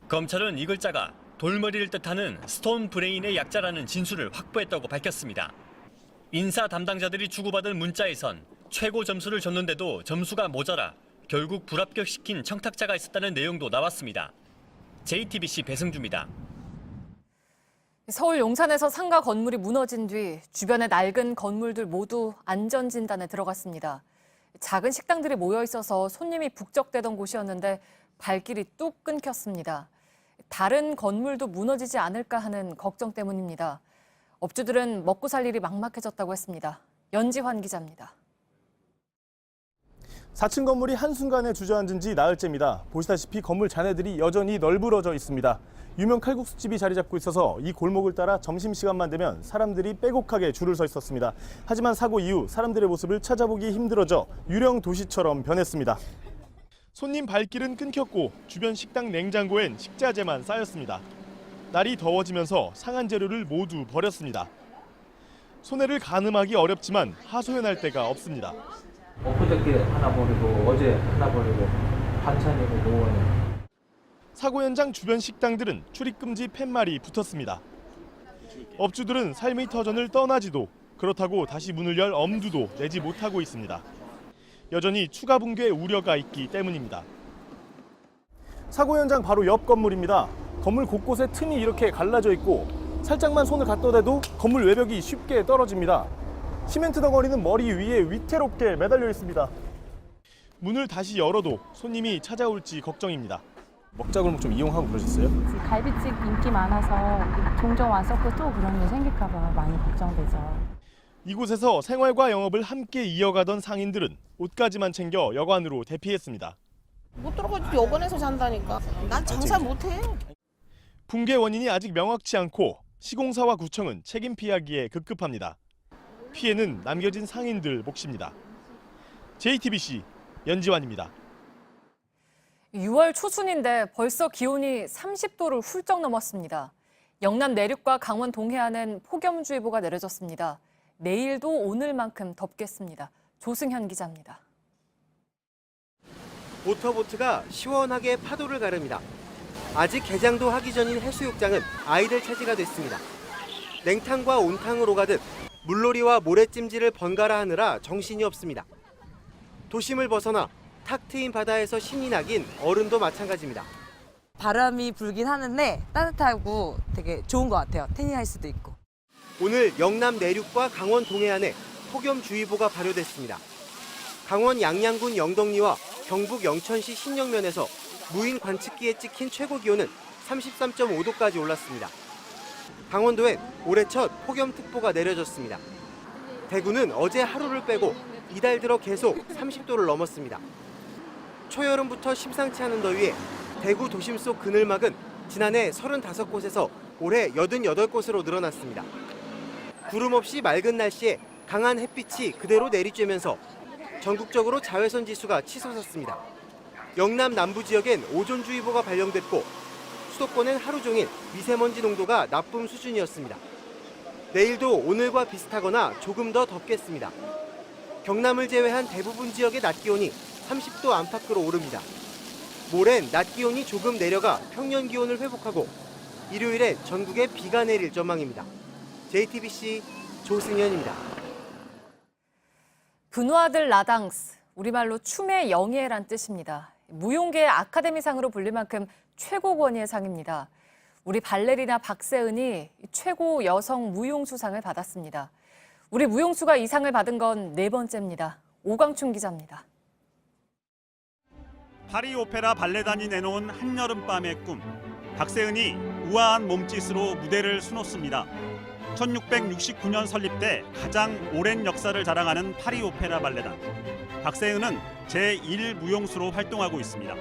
검찰은 이 글자가 돌머리를 뜻하는 스톤 브레인의 약자라는 진술을 확보했다고 밝혔습니다. 인사 담당자들이 주고받은 문자에선 최고 점수를 줬는데도 점수가 모자라 결국 불합격시킨 청탁자가 있었다는 내용도 나왔습니다. JTBC 배승주입니다. 서울 용산에서 상가 건물이 무너진 뒤 주변의 낡은 건물들 모두 안전진단에 들어갔습니다. 작은 식당들이 모여 있어서 손님이 북적대던 곳이었는데 발길이 뚝 끊겼습니다. 다른 건물도 무너지지 않을까 하는 걱정 때문입니다. 업주들은 먹고 살 일이 막막해졌다고 했습니다. 연지환 기자입니다. 4층 건물이 한순간에 주저앉은 지 나흘째입니다. 보시다시피 건물 잔해들이 여전히 널브러져 있습니다. 유명 칼국수집이 자리 잡고 있어서 이 골목을 따라 점심시간만 되면 사람들이 빼곡하게 줄을 서 있었습니다. 하지만 사고 이후 사람들의 모습을 찾아보기 힘들어져 유령 도시처럼 변했습니다. 손님 발길은 끊겼고 주변 식당 냉장고엔 식자재만 쌓였습니다. 날이 더워지면서 상한 재료를 모두 버렸습니다. 손해를 가늠하기 어렵지만 하소연할 데가 없습니다. 엊그저께 하나 버리고 어제 하나 버리고 반찬이고 노원에. 사고 현장 주변 식당들은 출입금지 팻말이 붙었습니다. 업주들은 삶의 터전을 떠나지도 그렇다고 다시 문을 열 엄두도 내지 못하고 있습니다. 여전히 추가 붕괴 우려가 있기 때문입니다. 사고 현장 바로 옆 건물입니다. 건물 곳곳에 틈이 이렇게 갈라져 있고 살짝만 손을 갖다 대도 건물 외벽이 쉽게 떨어집니다. 시멘트 덩어리는 머리 위에 위태롭게 매달려 있습니다. 문을 다시 열어도 손님이 찾아올지 걱정입니다. 먹자골목 좀 이용하고 그러셨어요? 갈비집 인기 많아서 종종 왔었고 또 그런 일 생길까 봐 많이 걱정되죠. 이곳에서 생활과 영업을 함께 이어가던 상인들은 옷가지만 챙겨 여관으로 대피했습니다. 못 들어가지고 여관에서 잔다니까. 난 장사 못해. 붕괴 원인이 아직 명확치 않고 시공사와 구청은 책임 피하기에 급급합니다. 피해는 남겨진 상인들 몫입니다. JTBC 연지환입니다. 6월 초순인데 벌써 기온이 30도를 훌쩍 넘었습니다. 영남 내륙과 강원 동해안은 폭염주의보가 내려졌습니다. 내일도 오늘만큼 덥겠습니다. 조승현 기자입니다. 모터보트가 시원하게 파도를 가릅니다. 아직 개장도 하기 전인 해수욕장은 아이들 차지가 됐습니다. 냉탕과 온탕으로 가듯 물놀이와 모래찜질을 번갈아 하느라 정신이 없습니다. 도심을 벗어나 탁 트인 바다에서 신이 나긴 어른도 마찬가지입니다. 바람이 불긴 하는데 따뜻하고 되게 좋은 것 같아요. 태닝할 수도 있고. 오늘 영남 내륙과 강원 동해안에 폭염주의보가 발효됐습니다. 강원 양양군 영덕리와 경북 영천시 신영면에서 무인 관측기에 찍힌 최고 기온은 33.5도까지 올랐습니다. 강원도엔 올해 첫 폭염특보가 내려졌습니다. 대구는 어제 하루를 빼고 이달 들어 계속 30도를 넘었습니다. 초여름부터 심상치 않은 더위에 대구 도심 속 그늘막은 지난해 35곳에서 올해 88곳으로 늘어났습니다. 구름 없이 맑은 날씨에 강한 햇빛이 그대로 내리쬐면서 전국적으로 자외선 지수가 치솟았습니다. 영남 남부 지역엔 오존주의보가 발령됐고 수도권은 하루 종일 미세먼지 농도가 나쁨 수준이었습니다. 내일도 오늘과 비슷하거나 조금 더 덥겠습니다. 경남을 제외한 대부분 지역의 낮 기온이 30도 안팎으로 오릅니다. 모레는 낮 기온이 조금 내려가 평년 기온을 회복하고 일요일엔 전국에 비가 내릴 전망입니다. JTBC 조승현입니다. 분화들 라당스, 우리말로 춤의 영예란 뜻입니다. 무용계의 아카데미상으로 불릴 만큼 최고 권위의 상입니다. 우리 발레리나 박세은이 최고 여성 무용수상을 받았습니다. 우리 무용수가 이 상을 받은 건 4번째입니다. 오광춘 기자입니다. 파리 오페라 발레단이 내놓은 한여름밤의 꿈. 박세은이 우아한 몸짓으로 무대를 수놓습니다. 1669년 설립돼 가장 오랜 역사를 자랑하는 파리 오페라 발레단. 박세은은 제1무용수로 활동하고 있습니다.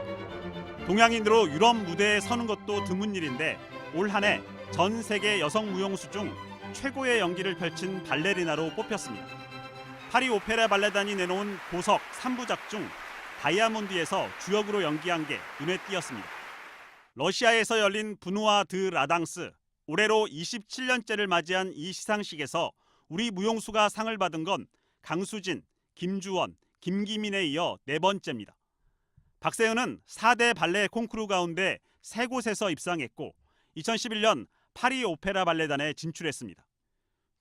동양인으로 유럽 무대에 서는 것도 드문 일인데 올 한 해 전 세계 여성 무용수 중 최고의 연기를 펼친 발레리나로 뽑혔습니다. 파리 오페라 발레단이 내놓은 보석 3부작 중 다이아몬드에서 주역으로 연기한 게 눈에 띄었습니다. 러시아에서 열린 분우아 드 라당스, 올해로 27년째를 맞이한 이 시상식에서 우리 무용수가 상을 받은 건 강수진, 김주원, 김기민에 이어 4번째입니다. 박세은은 4대 발레 콩쿠르 가운데 3곳에서 입상했고 2011년 파리 오페라 발레단에 진출했습니다.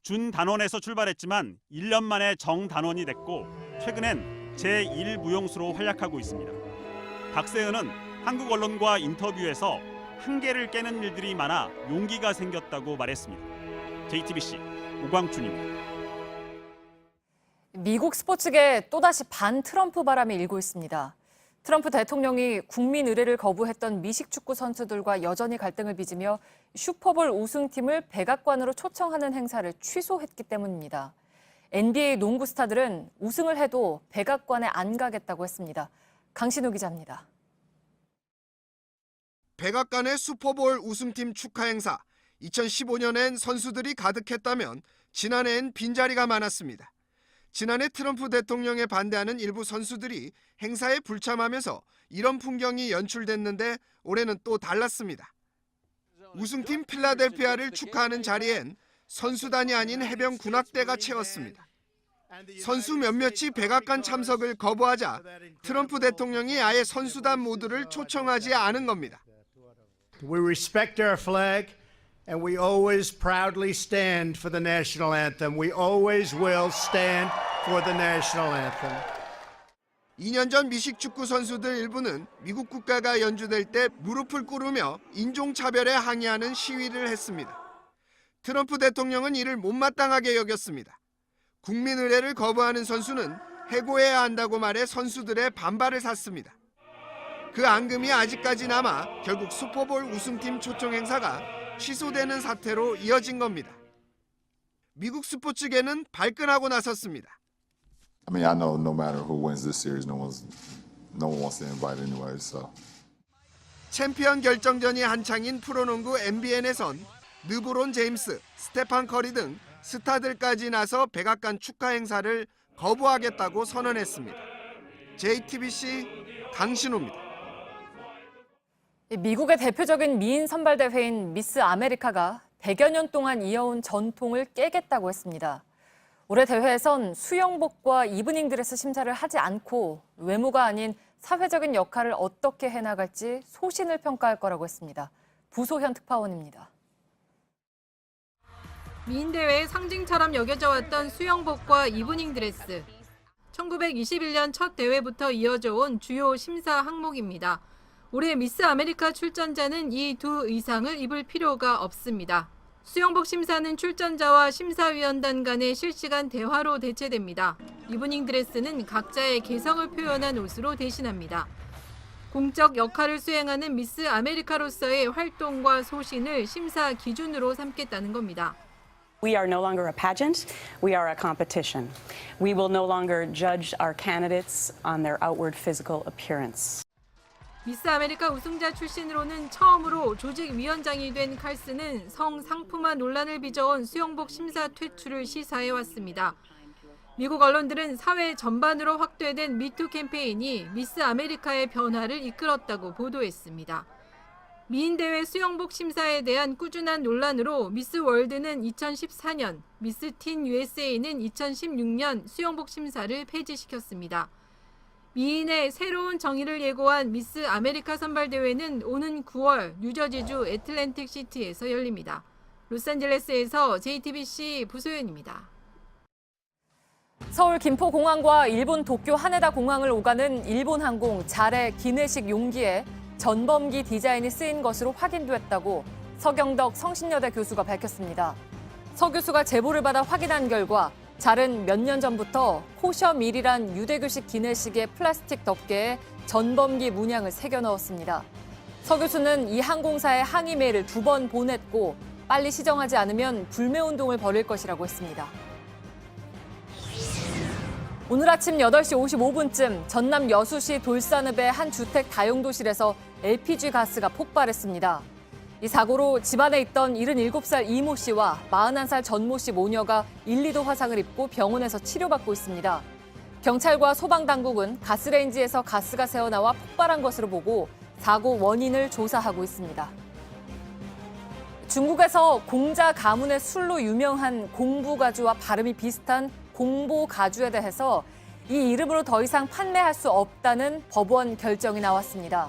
준단원에서 출발했지만 1년 만에 정단원이 됐고 최근엔 제1무용수로 활약하고 있습니다. 박세은은 한국 언론과 인터뷰에서 한계를 깨는 일들이 많아 용기가 생겼다고 말했습니다. JTBC 오광춘입니다. 미국 스포츠계에 또다시 반트럼프 바람이 일고 있습니다. 트럼프 대통령이 국민 의례를 거부했던 미식축구 선수들과 여전히 갈등을 빚으며 슈퍼볼 우승팀을 백악관으로 초청하는 행사를 취소했기 때문입니다. NBA 농구 스타들은 우승을 해도 백악관에 안 가겠다고 했습니다. 강신우 기자입니다. 백악관의 슈퍼볼 우승팀 축하 행사. 2015년엔 선수들이 가득했다면 지난해엔 빈자리가 많았습니다. 지난해 트럼프 대통령에 반대하는 일부 선수들이 행사에 불참하면서 이런 풍경이 연출됐는데 올해는 또 달랐습니다. 우승팀 필라델피아를 축하하는 자리엔 선수단이 아닌 해병 군악대가 채웠습니다. 선수 몇몇이 백악관 참석을 거부하자 트럼프 대통령이 아예 선수단 모두를 초청하지 않은 겁니다. We respect our flag and we always proudly stand for the national anthem. We always will stand for the national anthem. 2년 전 미식축구 선수들 일부는 미국 국가가 연주될 때 무릎을 꿇으며 인종차별에 항의하는 시위를 했습니다. 트럼프 대통령은 이를 못마땅하게 여겼습니다. 국민 의례를 거부하는 선수는 해고해야 한다고 말해 선수들의 반발을 샀습니다. 그 앙금이 아직까지 남아 결국 슈퍼볼 우승팀 초청 행사가 취소되는 사태로 이어진 겁니다. 미국 스포츠계는 발끈하고 나섰습니다. I mean, I know no matter who wins this series, no no one wants to invite anyway. So. 챔피언 결정전이 한창인 프로농구 NBN에선 르브론 제임스, 스테판 커리 등 스타들까지 나서 백악관 축하 행사를 거부하겠다고 선언했습니다. JTBC 강신호입니다. 미국의 대표적인 미인 선발 대회인 미스 아메리카가 100여 년 동안 이어온 전통을 깨겠다고 했습니다. 올해 대회에선 수영복과 이브닝 드레스 심사를 하지 않고 외모가 아닌 사회적인 역할을 어떻게 해나갈지 소신을 평가할 거라고 했습니다. 부소현 특파원입니다. 미인대회의 상징처럼 여겨져 왔던 수영복과 이브닝 드레스. 1921년 첫 대회부터 이어져 온 주요 심사 항목입니다. 올해 미스 아메리카 출전자는 이 두 의상을 입을 필요가 없습니다. 수영복 심사는 출전자와 심사위원단 간의 실시간 대화로 대체됩니다. 이브닝 드레스는 각자의 개성을 표현한 옷으로 대신합니다. 공적 역할을 수행하는 미스 아메리카로서의 활동과 소신을 심사 기준으로 삼겠다는 겁니다. We are no longer a pageant, we are a competition. We will no longer judge our candidates on their outward physical appearance. 미스 아메리카 우승자 출신으로는 처음으로 조직위원장이 된 칼슨은 성상품화 논란을 빚어온 수영복 심사 퇴출을 시사해왔습니다. 미국 언론들은 사회 전반으로 확대된 미투 캠페인이 미스 아메리카의 변화를 이끌었다고 보도했습니다. 미인대회 수영복 심사에 대한 꾸준한 논란으로 미스 월드는 2014년, 미스 틴 USA는 2016년 수영복 심사를 폐지시켰습니다. 미인의 새로운 정의를 예고한 미스 아메리카 선발대회는 오는 9월 뉴저지주 애틀랜틱 시티에서 열립니다. 로스앤젤레스에서 JTBC 부소연입니다. 서울 김포공항과 일본 도쿄 하네다 공항을 오가는 일본 항공 자레 기내식 용기에 전범기 디자인이 쓰인 것으로 확인됐다고 서경덕 성신여대 교수가 밝혔습니다. 서 교수가 제보를 받아 확인한 결과 잘은 몇 년 전부터 코셔밀이란 유대교식 기내식의 플라스틱 덮개에 전범기 문양을 새겨 넣었습니다. 서 교수는 이 항공사에 항의 메일을 2번 보냈고 빨리 시정하지 않으면 불매운동을 벌일 것이라고 했습니다. 오늘 아침 8시 55분쯤 전남 여수시 돌산읍의 한 주택 다용도실에서 LPG 가스가 폭발했습니다. 이 사고로 집안에 있던 77살 이모 씨와 41살 전모 씨 모녀가 1, 2도 화상을 입고 병원에서 치료받고 있습니다. 경찰과 소방당국은 가스레인지에서 가스가 새어나와 폭발한 것으로 보고 사고 원인을 조사하고 있습니다. 중국에서 공자 가문의 술로 유명한 공부가주와 발음이 비슷한 공보가주에 대해서 이 이름으로 더 이상 판매할 수 없다는 법원 결정이 나왔습니다.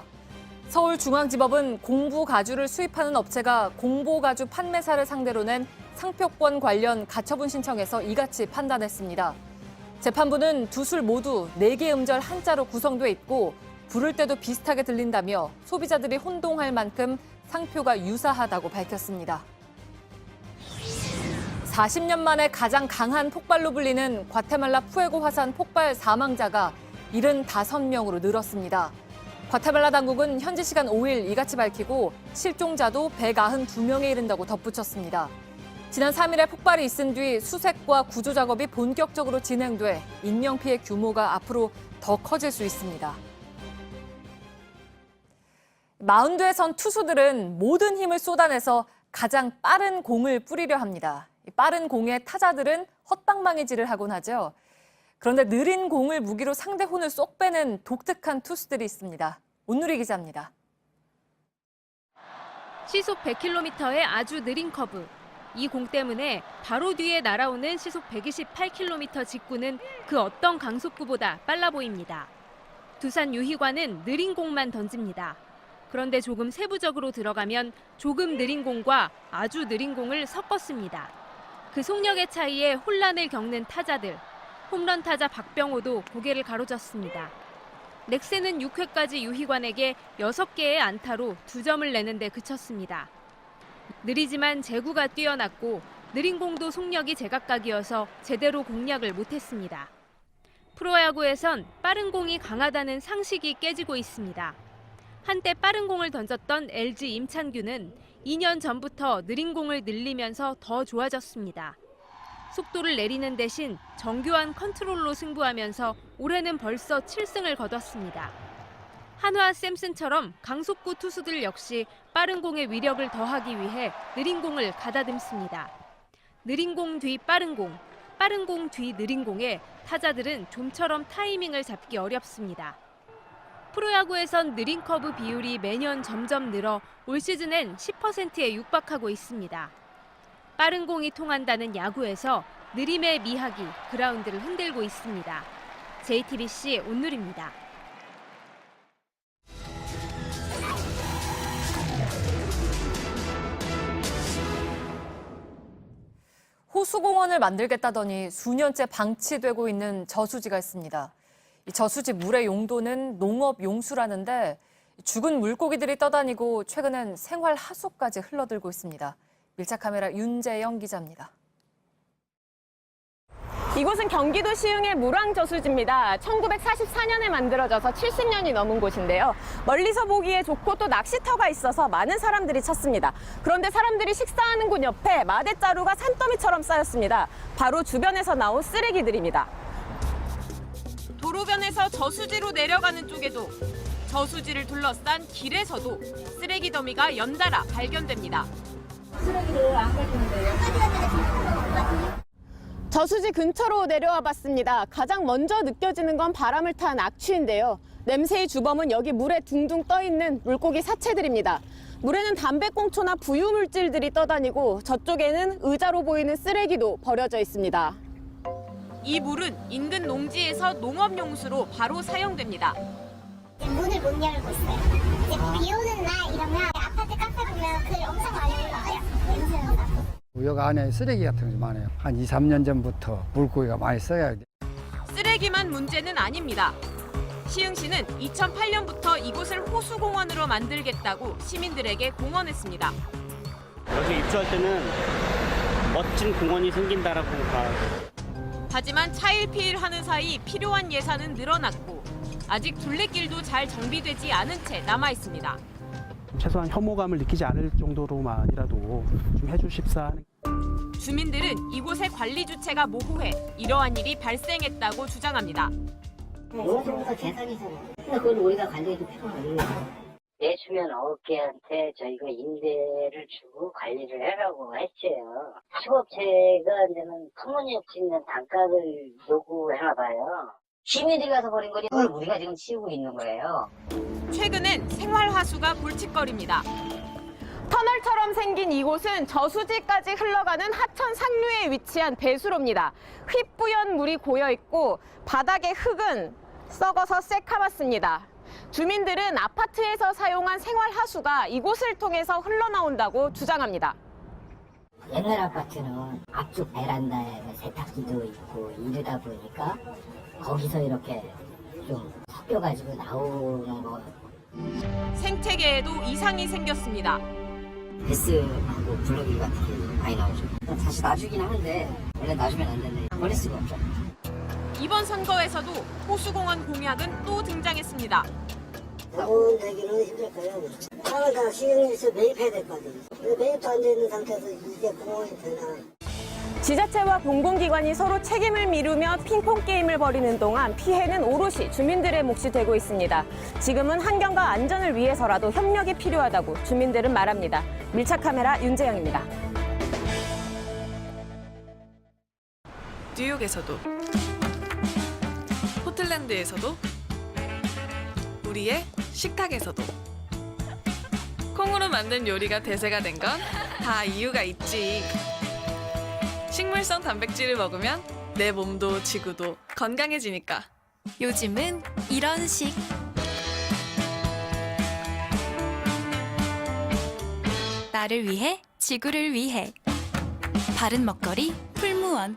서울중앙지법은 공부가주를 수입하는 업체가 공보가주 판매사를 상대로 낸 상표권 관련 가처분 신청에서 이같이 판단했습니다. 재판부는 두 술 모두 4개 음절 한자로 구성돼 있고 부를 때도 비슷하게 들린다며 소비자들이 혼동할 만큼 상표가 유사하다고 밝혔습니다. 40년 만에 가장 강한 폭발로 불리는 과테말라 푸에고 화산 폭발 사망자가 75명으로 늘었습니다. 과테말라 당국은 현지 시간 5일 이같이 밝히고 실종자도 192명에 이른다고 덧붙였습니다. 지난 3일에 폭발이 있은 뒤 수색과 구조 작업이 본격적으로 진행돼 인명피해 규모가 앞으로 더 커질 수 있습니다. 마운드에 선 투수들은 모든 힘을 쏟아내서 가장 빠른 공을 뿌리려 합니다. 빠른 공에 타자들은 헛방망이질을 하곤 하죠. 그런데 느린 공을 무기로 상대 혼을 쏙 빼는 독특한 투수들이 있습니다. 온누리 기자입니다. 시속 100km의 아주 느린 커브. 이 공 때문에 바로 뒤에 날아오는 시속 128km 직구는 그 어떤 강속구보다 빨라 보입니다. 두산 유희관은 느린 공만 던집니다. 그런데 조금 세부적으로 들어가면 조금 느린 공과 아주 느린 공을 섞었습니다. 그 속력의 차이에 혼란을 겪는 타자들. 홈런 타자 박병호도 고개를 가로젓습니다. 넥센은 6회까지 유희관에게 6개의 안타로 2점을 내는 데 그쳤습니다. 느리지만 제구가 뛰어났고 느린 공도 속력이 제각각이어서 제대로 공략을 못했습니다. 프로야구에선 빠른 공이 강하다는 상식이 깨지고 있습니다. 한때 빠른 공을 던졌던 LG 임찬규는 2년 전부터 느린 공을 늘리면서 더 좋아졌습니다. 속도를 내리는 대신 정교한 컨트롤로 승부하면서 올해는 벌써 7승을 거뒀습니다. 한화 샘슨처럼 강속구 투수들 역시 빠른 공에 위력을 더하기 위해 느린 공을 가다듬습니다. 느린 공 뒤 빠른 공, 빠른 공 뒤 느린 공에 타자들은 좀처럼 타이밍을 잡기 어렵습니다. 프로야구에선 느린 커브 비율이 매년 점점 늘어 올 시즌엔 10%에 육박하고 있습니다. 빠른 공이 통한다는 야구에서 느림의 미학이 그라운드를 흔들고 있습니다. JTBC 온누리입니다. 호수공원을 만들겠다더니 수년째 방치되고 있는 저수지가 있습니다. 이 저수지 물의 용도는 농업 용수라는데 죽은 물고기들이 떠다니고 최근엔 생활 하수까지 흘러들고 있습니다. 밀착 카메라 윤재영 기자입니다. 이곳은 경기도 시흥의 물왕저수지입니다. 1944년에 만들어져서 70년이 넘은 곳인데요. 멀리서 보기에 좋고 또 낚시터가 있어서 많은 사람들이 찾습니다. 그런데 사람들이 식사하는 곳 옆에 마대자루가 산더미처럼 쌓였습니다. 바로 주변에서 나온 쓰레기들입니다. 도로변에서 저수지로 내려가는 쪽에도 저수지를 둘러싼 길에서도 쓰레기 더미가 연달아 발견됩니다. 쓰레기를 안 가지는데요. 저수지 근처로 내려와 봤습니다. 가장 먼저 느껴지는 건 바람을 탄 악취인데요. 냄새의 주범은 여기 물에 둥둥 떠있는 물고기 사체들입니다. 물에는 담배꽁초나 부유물질들이 떠다니고 저쪽에는 의자로 보이는 쓰레기도 버려져 있습니다. 이 물은 인근 농지에서 농업용수로 바로 사용됩니다. 문을 못 열고 있어요. 이제 비 오는 날 이러면 아파트 카페 보면 글 엄청 많이 올라와요. 냄새가 나고. 여기 안에 쓰레기 같은 게 많아요. 한 2, 3년 전부터 물고기가 많이 써야 돼. 쓰레기만 문제는 아닙니다. 시흥시는 2008년부터 이곳을 호수공원으로 만들겠다고 시민들에게 공언했습니다. 여기 입주할 때는 멋진 공원이 생긴다라고 봐요. 하지만 차일피일하는 사이 필요한 예산은 늘어났고 아직 둘레길도 잘 정비되지 않은 채 남아 있습니다. 최소한 혐오감을 느끼지 않을 정도로만이라도 좀 해주십사 하는. 주민들은 이곳의 관리 주체가 모호해 이러한 일이 발생했다고 주장합니다. 어느 정도 대상이잖아요. 근데 그걸 우리가 관리해줄 필요가 없는 거예요. 내주면 업계한테 저희가 임대를 주고 관리를 해라고 했어요. 수업체가 이제는 터무니없이 있는 단가를 요구하나 봐요. 시민들이 가서 버린 거니 그걸 우리가 지금 치우고 있는 거예요. 최근엔 생활하수가 골칫거립니다. 터널처럼 생긴 이곳은 저수지까지 흘러가는 하천 상류에 위치한 배수로입니다. 휘뿌연 물이 고여 있고 바닥의 흙은 썩어서 새카맣습니다. 주민들은 아파트에서 사용한 생활하수가 이곳을 통해서 흘러나온다고 주장합니다. 옛날 아파트는 앞쪽 베란다에 세탁기도 있고 이러다 보니까 거기서 이렇게 좀 섞여가지고 나오는 거. 생태계에도 이상이 생겼습니다. 베스하고 블루길 같은 게 많이 나오죠. 다시 놔주긴 하는데 원래 놔주면 안 되는데 버릴 수가 없죠. 이번 선거에서도 호수공원 공약은 또 등장했습니다. 공원 되기는 힘들 거예요. 땅을 다 시흥에서 매입해야 될 거 아니에요. 매입도 안 되는 상태에서 이게 공원이 되나. 지자체와 공공기관이 서로 책임을 미루며 핑퐁 게임을 벌이는 동안 피해는 오롯이 주민들의 몫이 되고 있습니다. 지금은 환경과 안전을 위해서라도 협력이 필요하다고 주민들은 말합니다. 밀착 카메라 윤재영입니다. 뉴욕에서도, 포틀랜드에서도, 우리의 식탁에서도 콩으로 만든 요리가 대세가 된 건 다 이유가 있지. 식물성 단백질을 먹으면 내 몸도 지구도 건강해지니까. 요즘은 이런 식. 나를 위해, 지구를 위해. 바른 먹거리 풀무원.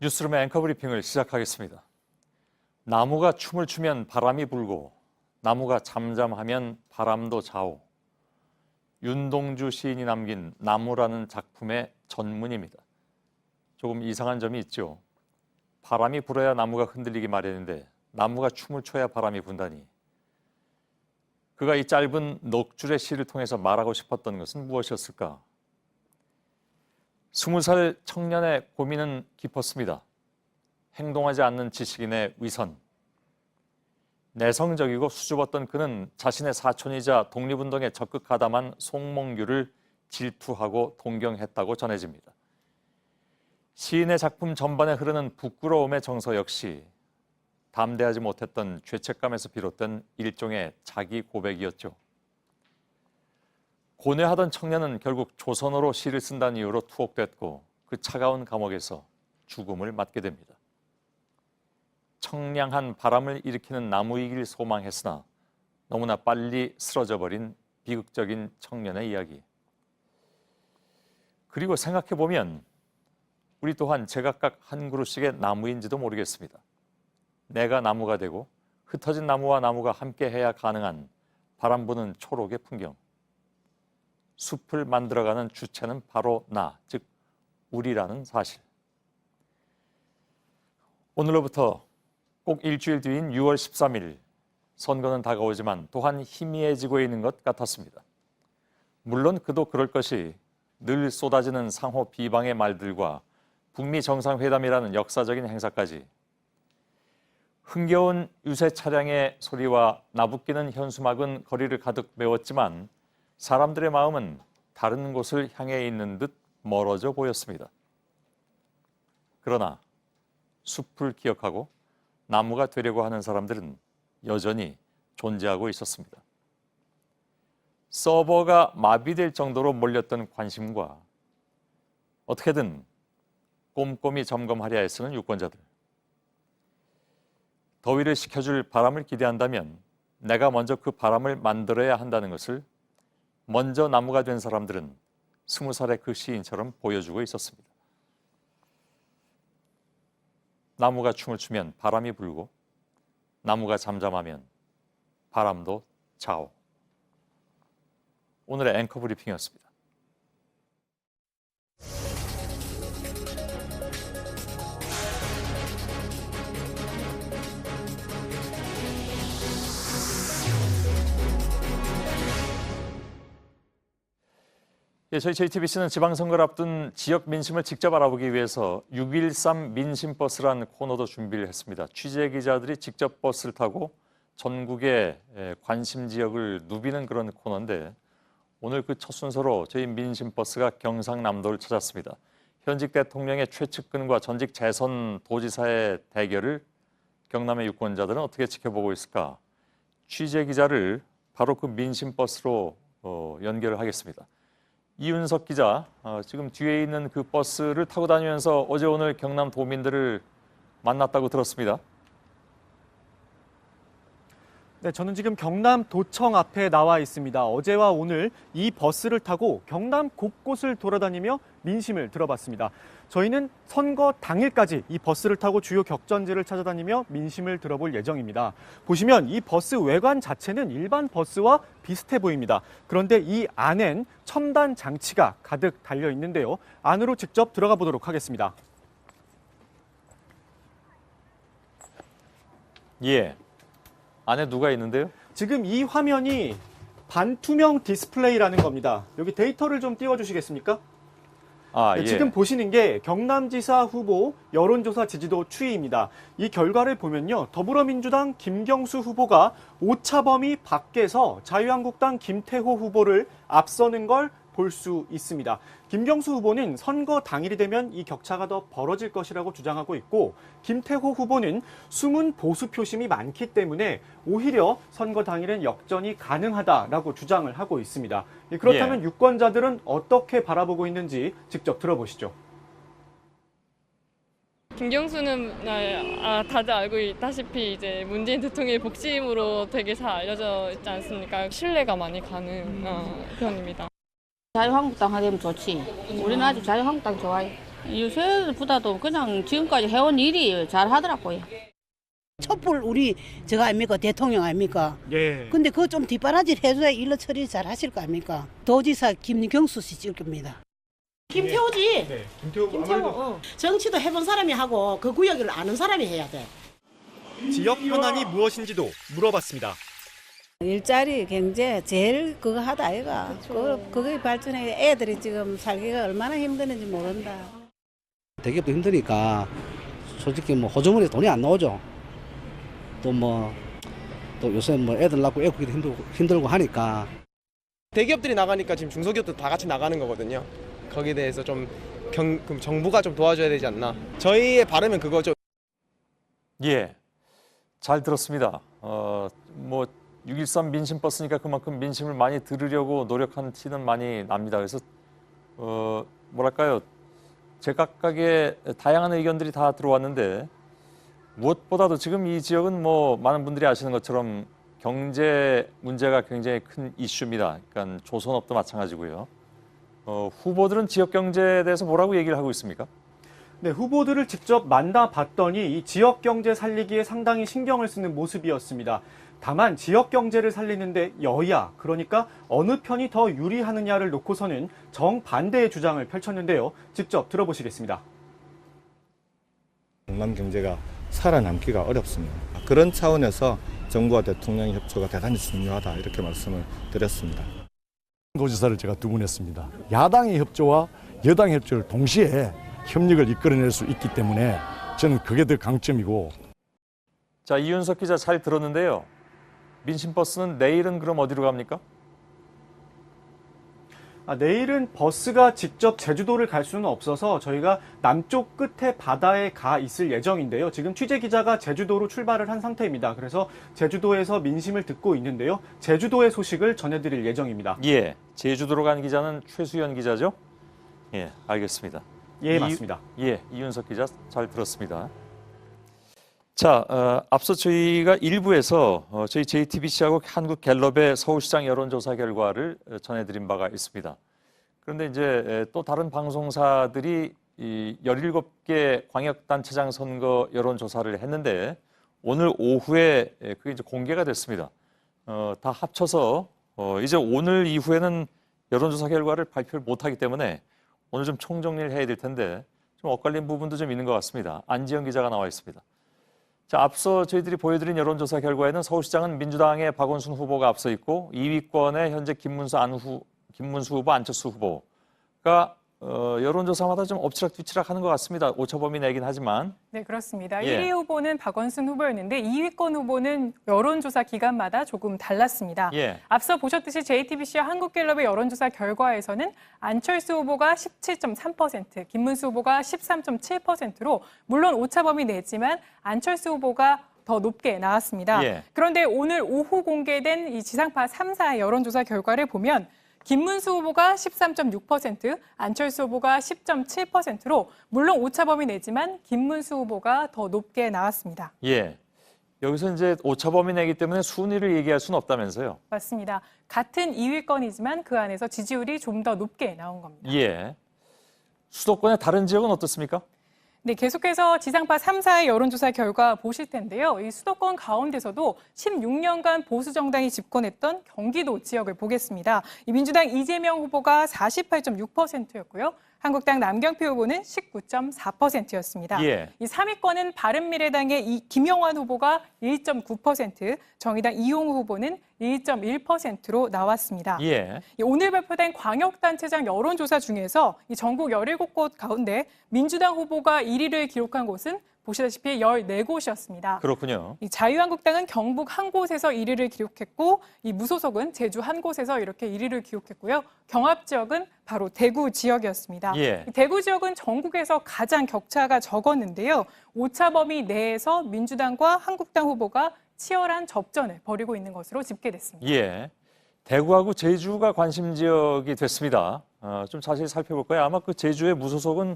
뉴스룸의 앵커 브리핑을 시작하겠습니다. 나무가 춤을 추면 바람이 불고 나무가 잠잠하면 바람도 자오. 윤동주 시인이 남긴 나무라는 작품의 전문입니다. 조금 이상한 점이 있죠. 바람이 불어야 나무가 흔들리기 마련인데 나무가 춤을 춰야 바람이 분다니. 그가 이 짧은 넋 줄의 시를 통해서 말하고 싶었던 것은 무엇이었을까? 20살 청년의 고민은 깊었습니다. 행동하지 않는 지식인의 위선. 내성적이고 수줍었던 그는 자신의 사촌이자 독립운동에 적극 가담한 송몽규를 질투하고 동경했다고 전해집니다. 시인의 작품 전반에 흐르는 부끄러움의 정서 역시 담대하지 못했던 죄책감에서 비롯된 일종의 자기 고백이었죠. 고뇌하던 청년은 결국 조선어로 시를 쓴다는 이유로 투옥됐고 그 차가운 감옥에서 죽음을 맞게 됩니다. 청량한 바람을 일으키는 나무이길 소망했으나 너무나 빨리 쓰러져 버린 비극적인 청년의 이야기. 그리고 생각해보면 우리 또한 제각각 한 그루씩의 나무인지도 모르겠습니다. 내가 나무가 되고 흩어진 나무와 나무가 함께해야 가능한 바람 부는 초록의 풍경. 숲을 만들어가는 주체는 바로 나, 즉 우리라는 사실. 오늘로부터 꼭 일주일 뒤인 6월 13일 선거는 다가오지만 또한 희미해지고 있는 것 같았습니다. 물론 그도 그럴 것이 늘 쏟아지는 상호 비방의 말들과 북미 정상회담이라는 역사적인 행사까지 흥겨운 유세 차량의 소리와 나부끼는 현수막은 거리를 가득 메웠지만 사람들의 마음은 다른 곳을 향해 있는 듯 멀어져 보였습니다. 그러나 숲을 기억하고 나무가 되려고 하는 사람들은 여전히 존재하고 있었습니다. 서버가 마비될 정도로 몰렸던 관심과 어떻게든 꼼꼼히 점검하려 애쓰는 유권자들. 더위를 식혀줄 바람을 기대한다면 내가 먼저 그 바람을 만들어야 한다는 것을 먼저 나무가 된 사람들은 20살의 그 시인처럼 보여주고 있었습니다. 나무가 춤을 추면 바람이 불고 나무가 잠잠하면 바람도 자오. 오늘의 앵커 브리핑이었습니다. 저희 JTBC는 지방선거를 앞둔 지역 민심을 직접 알아보기 위해서 6.13 민심버스라는 코너도 준비를 했습니다. 취재기자들이 직접 버스를 타고 전국의 관심 지역을 누비는 그런 코너인데 오늘 그 첫 순서로 저희 민심버스가 경상남도를 찾았습니다. 현직 대통령의 최측근과 전직 재선 도지사의 대결을 경남의 유권자들은 어떻게 지켜보고 있을까? 취재기자를 바로 그 민심버스로 연결을 하겠습니다. 이윤석 기자, 지금 뒤에 있는 그 버스를 타고 다니면서 어제 오늘 경남 도민들을 만났다고 들었습니다. 네, 저는 지금 경남 도청 앞에 나와 있습니다. 어제와 오늘 이 버스를 타고 경남 곳곳을 돌아다니며 민심을 들어봤습니다. 저희는 선거 당일까지 이 버스를 타고 주요 격전지를 찾아다니며 민심을 들어볼 예정입니다. 보시면 이 버스 외관 자체는 일반 버스와 비슷해 보입니다. 그런데 이 안엔 첨단 장치가 가득 달려 있는데요. 안으로 직접 들어가 보도록 하겠습니다. 예. 안에 누가 있는데요? 지금 이 화면이 반투명 디스플레이라는 겁니다. 여기 데이터를 좀 띄워주시겠습니까? 네, 지금 보시는 게 경남지사 후보 여론조사 지지도 추이입니다. 이 결과를 보면요. 더불어민주당 김경수 후보가 오차 범위 밖에서 자유한국당 김태호 후보를 앞서는 걸 볼 수 있습니다. 김경수 후보는 선거 당일이 되면 이 격차가 더 벌어질 것이라고 주장하고 있고 김태호 후보는 숨은 보수 표심이 많기 때문에 오히려 선거 당일은 역전이 가능하다라고 주장을 하고 있습니다. 그렇다면 유권자들은 어떻게 바라보고 있는지 직접 들어보시죠. 김경수는 다들 알고 있다시피 이제 문재인 대통령의 복심으로 되게 잘 알려져 있지 않습니까? 신뢰가 많이 가는 편입니다. 자유한국당 하면 좋지. 우리는 아주 자유한국당 좋아요. 요새보다도 그냥 지금까지 해온 일이 잘 하더라고요. 촛불 우리 저거 아닙니까? 대통령 아닙니까? 예. 근데 그거 좀 뒷바라지 해줘야 일로 처리 잘 하실 거 아닙니까? 도지사 김경수 씨 찍을 겁니다. 김태호지. 네, 김태호. 정치도 해본 사람이 하고 그 구역을 아는 사람이 해야 돼. 지역 현안이 무엇인지도 물어봤습니다. 일자리 경제 제일 그거 하다 아이가. 그게 발전해 애들이 지금 살기가 얼마나 힘드는지 모른다. 대기업도 힘드니까 솔직히 뭐 호주머니에 돈이 안 나오죠. 또 요새 뭐 애들 낳고 애 키우기도 힘들고 하니까. 대기업들이 나가니까 지금 중소기업도 다 같이 나가는 거거든요. 거기에 대해서 좀 정부가 좀 도와줘야 되지 않나. 저희의 바람은 그거죠. 예, 잘 들었습니다. 6.13 민심버스니까 그만큼 민심을 많이 들으려고 노력한 티는 많이 납니다. 그래서 뭐랄까요, 제각각의 다양한 의견들이 다 들어왔는데 무엇보다도 지금 이 지역은 뭐 많은 분들이 아시는 것처럼 경제 문제가 굉장히 큰 이슈입니다. 그러니까 조선업도 마찬가지고요. 후보들은 지역 경제에 대해서 뭐라고 얘기를 하고 있습니까? 네, 후보들을 직접 만나봤더니 이 지역 경제 살리기에 상당히 신경을 쓰는 모습이었습니다. 다만 지역 경제를 살리는데 여야, 그러니까 어느 편이 더 유리하느냐를 놓고서는 정반대의 주장을 펼쳤는데요. 직접 들어보시겠습니다. 경남 경제가 살아남기가 어렵습니다. 그런 차원에서 정부와 대통령의 협조가 대단히 중요하다 이렇게 말씀을 드렸습니다. 도지사를 제가 두 번 했습니다. 야당의 협조와 여당의 협조를 동시에 협력을 이끌어낼 수 있기 때문에 저는 그게 더 강점이고. 자, 이윤석 기자 잘 들었는데요. 민심버스는 내일은 그럼 어디로 갑니까? 내일은 버스가 직접 제주도를 갈 수는 없어서 저희가 남쪽 끝에 바다에 가 있을 예정인데요. 지금 취재 기자가 제주도로 출발을 한 상태입니다. 그래서 제주도에서 민심을 듣고 있는데요. 제주도의 소식을 전해드릴 예정입니다. 예, 제주도로 간 기자는 최수연 기자죠? 예, 알겠습니다. 예, 맞습니다. 이윤석 기자 잘 들었습니다. 자, 앞서 저희가 1부에서 저희 JTBC하고 한국갤럽의 서울시장 여론조사 결과를 전해드린 바가 있습니다. 그런데 이제 또 다른 방송사들이 이 17개 광역단체장 선거 여론조사를 했는데 오늘 오후에 그게 이제 공개가 됐습니다. 다 합쳐서 이제 오늘 이후에는 여론조사 결과를 발표를 못하기 때문에 오늘 좀 총정리를 해야 될 텐데 좀 엇갈린 부분도 좀 있는 것 같습니다. 안지영 기자가 나와 있습니다. 자, 앞서 저희들이 보여드린 여론조사 결과에는 서울시장은 민주당의 박원순 후보가 앞서 있고 2위권에 현재 김문수 후보, 안철수 후보가 여론조사마다 좀 엎치락뒤치락 하는 것 같습니다. 오차범위 내긴 하지만. 네, 그렇습니다. 예. 1위 후보는 박원순 후보였는데 2위권 후보는 여론조사 기간마다 조금 달랐습니다. 예. 앞서 보셨듯이 JTBC와 한국갤럽의 여론조사 결과에서는 안철수 후보가 17.3%, 김문수 후보가 13.7%로 물론 오차범위 내지만 안철수 후보가 더 높게 나왔습니다. 예. 그런데 오늘 오후 공개된 이 지상파 3사의 여론조사 결과를 보면 김문수 후보가 13.6%, 안철수 후보가 10.7%로 물론 오차범위 내지만 김문수 후보가 더 높게 나왔습니다. 예. 여기서 이제 오차범위 내기 때문에 순위를 얘기할 수는 없다면서요? 맞습니다. 같은 2위권이지만 그 안에서 지지율이 좀 더 높게 나온 겁니다. 예. 수도권의 다른 지역은 어떻습니까? 네, 계속해서 지상파 3사의 여론조사 결과 보실 텐데요. 이 수도권 가운데서도 16년간 보수 정당이 집권했던 경기도 지역을 보겠습니다. 이 민주당 이재명 후보가 48.6%였고요. 한국당 남경필 후보는 19.4%였습니다. 예. 이 3위권은 바른미래당의 김영환 후보가 1.9%, 정의당 이용우 후보는 1.1%로 나왔습니다. 예. 오늘 발표된 광역단체장 여론조사 중에서 이 전국 17곳 가운데 민주당 후보가 1위를 기록한 곳은 보시다시피 14곳이었습니다. 그렇군요. 이 자유한국당은 경북 한 곳에서 1위를 기록했고 이 무소속은 제주 한 곳에서 이렇게 1위를 기록했고요. 경합 지역은 바로 대구 지역이었습니다. 예. 대구 지역은 전국에서 가장 격차가 적었는데요. 오차범위 내에서 민주당과 한국당 후보가 치열한 접전을 벌이고 있는 것으로 집계됐습니다. 예. 대구하고 제주가 관심 지역이 됐습니다. 좀 자세히 살펴볼 거예요. 아마 그 제주의 무소속은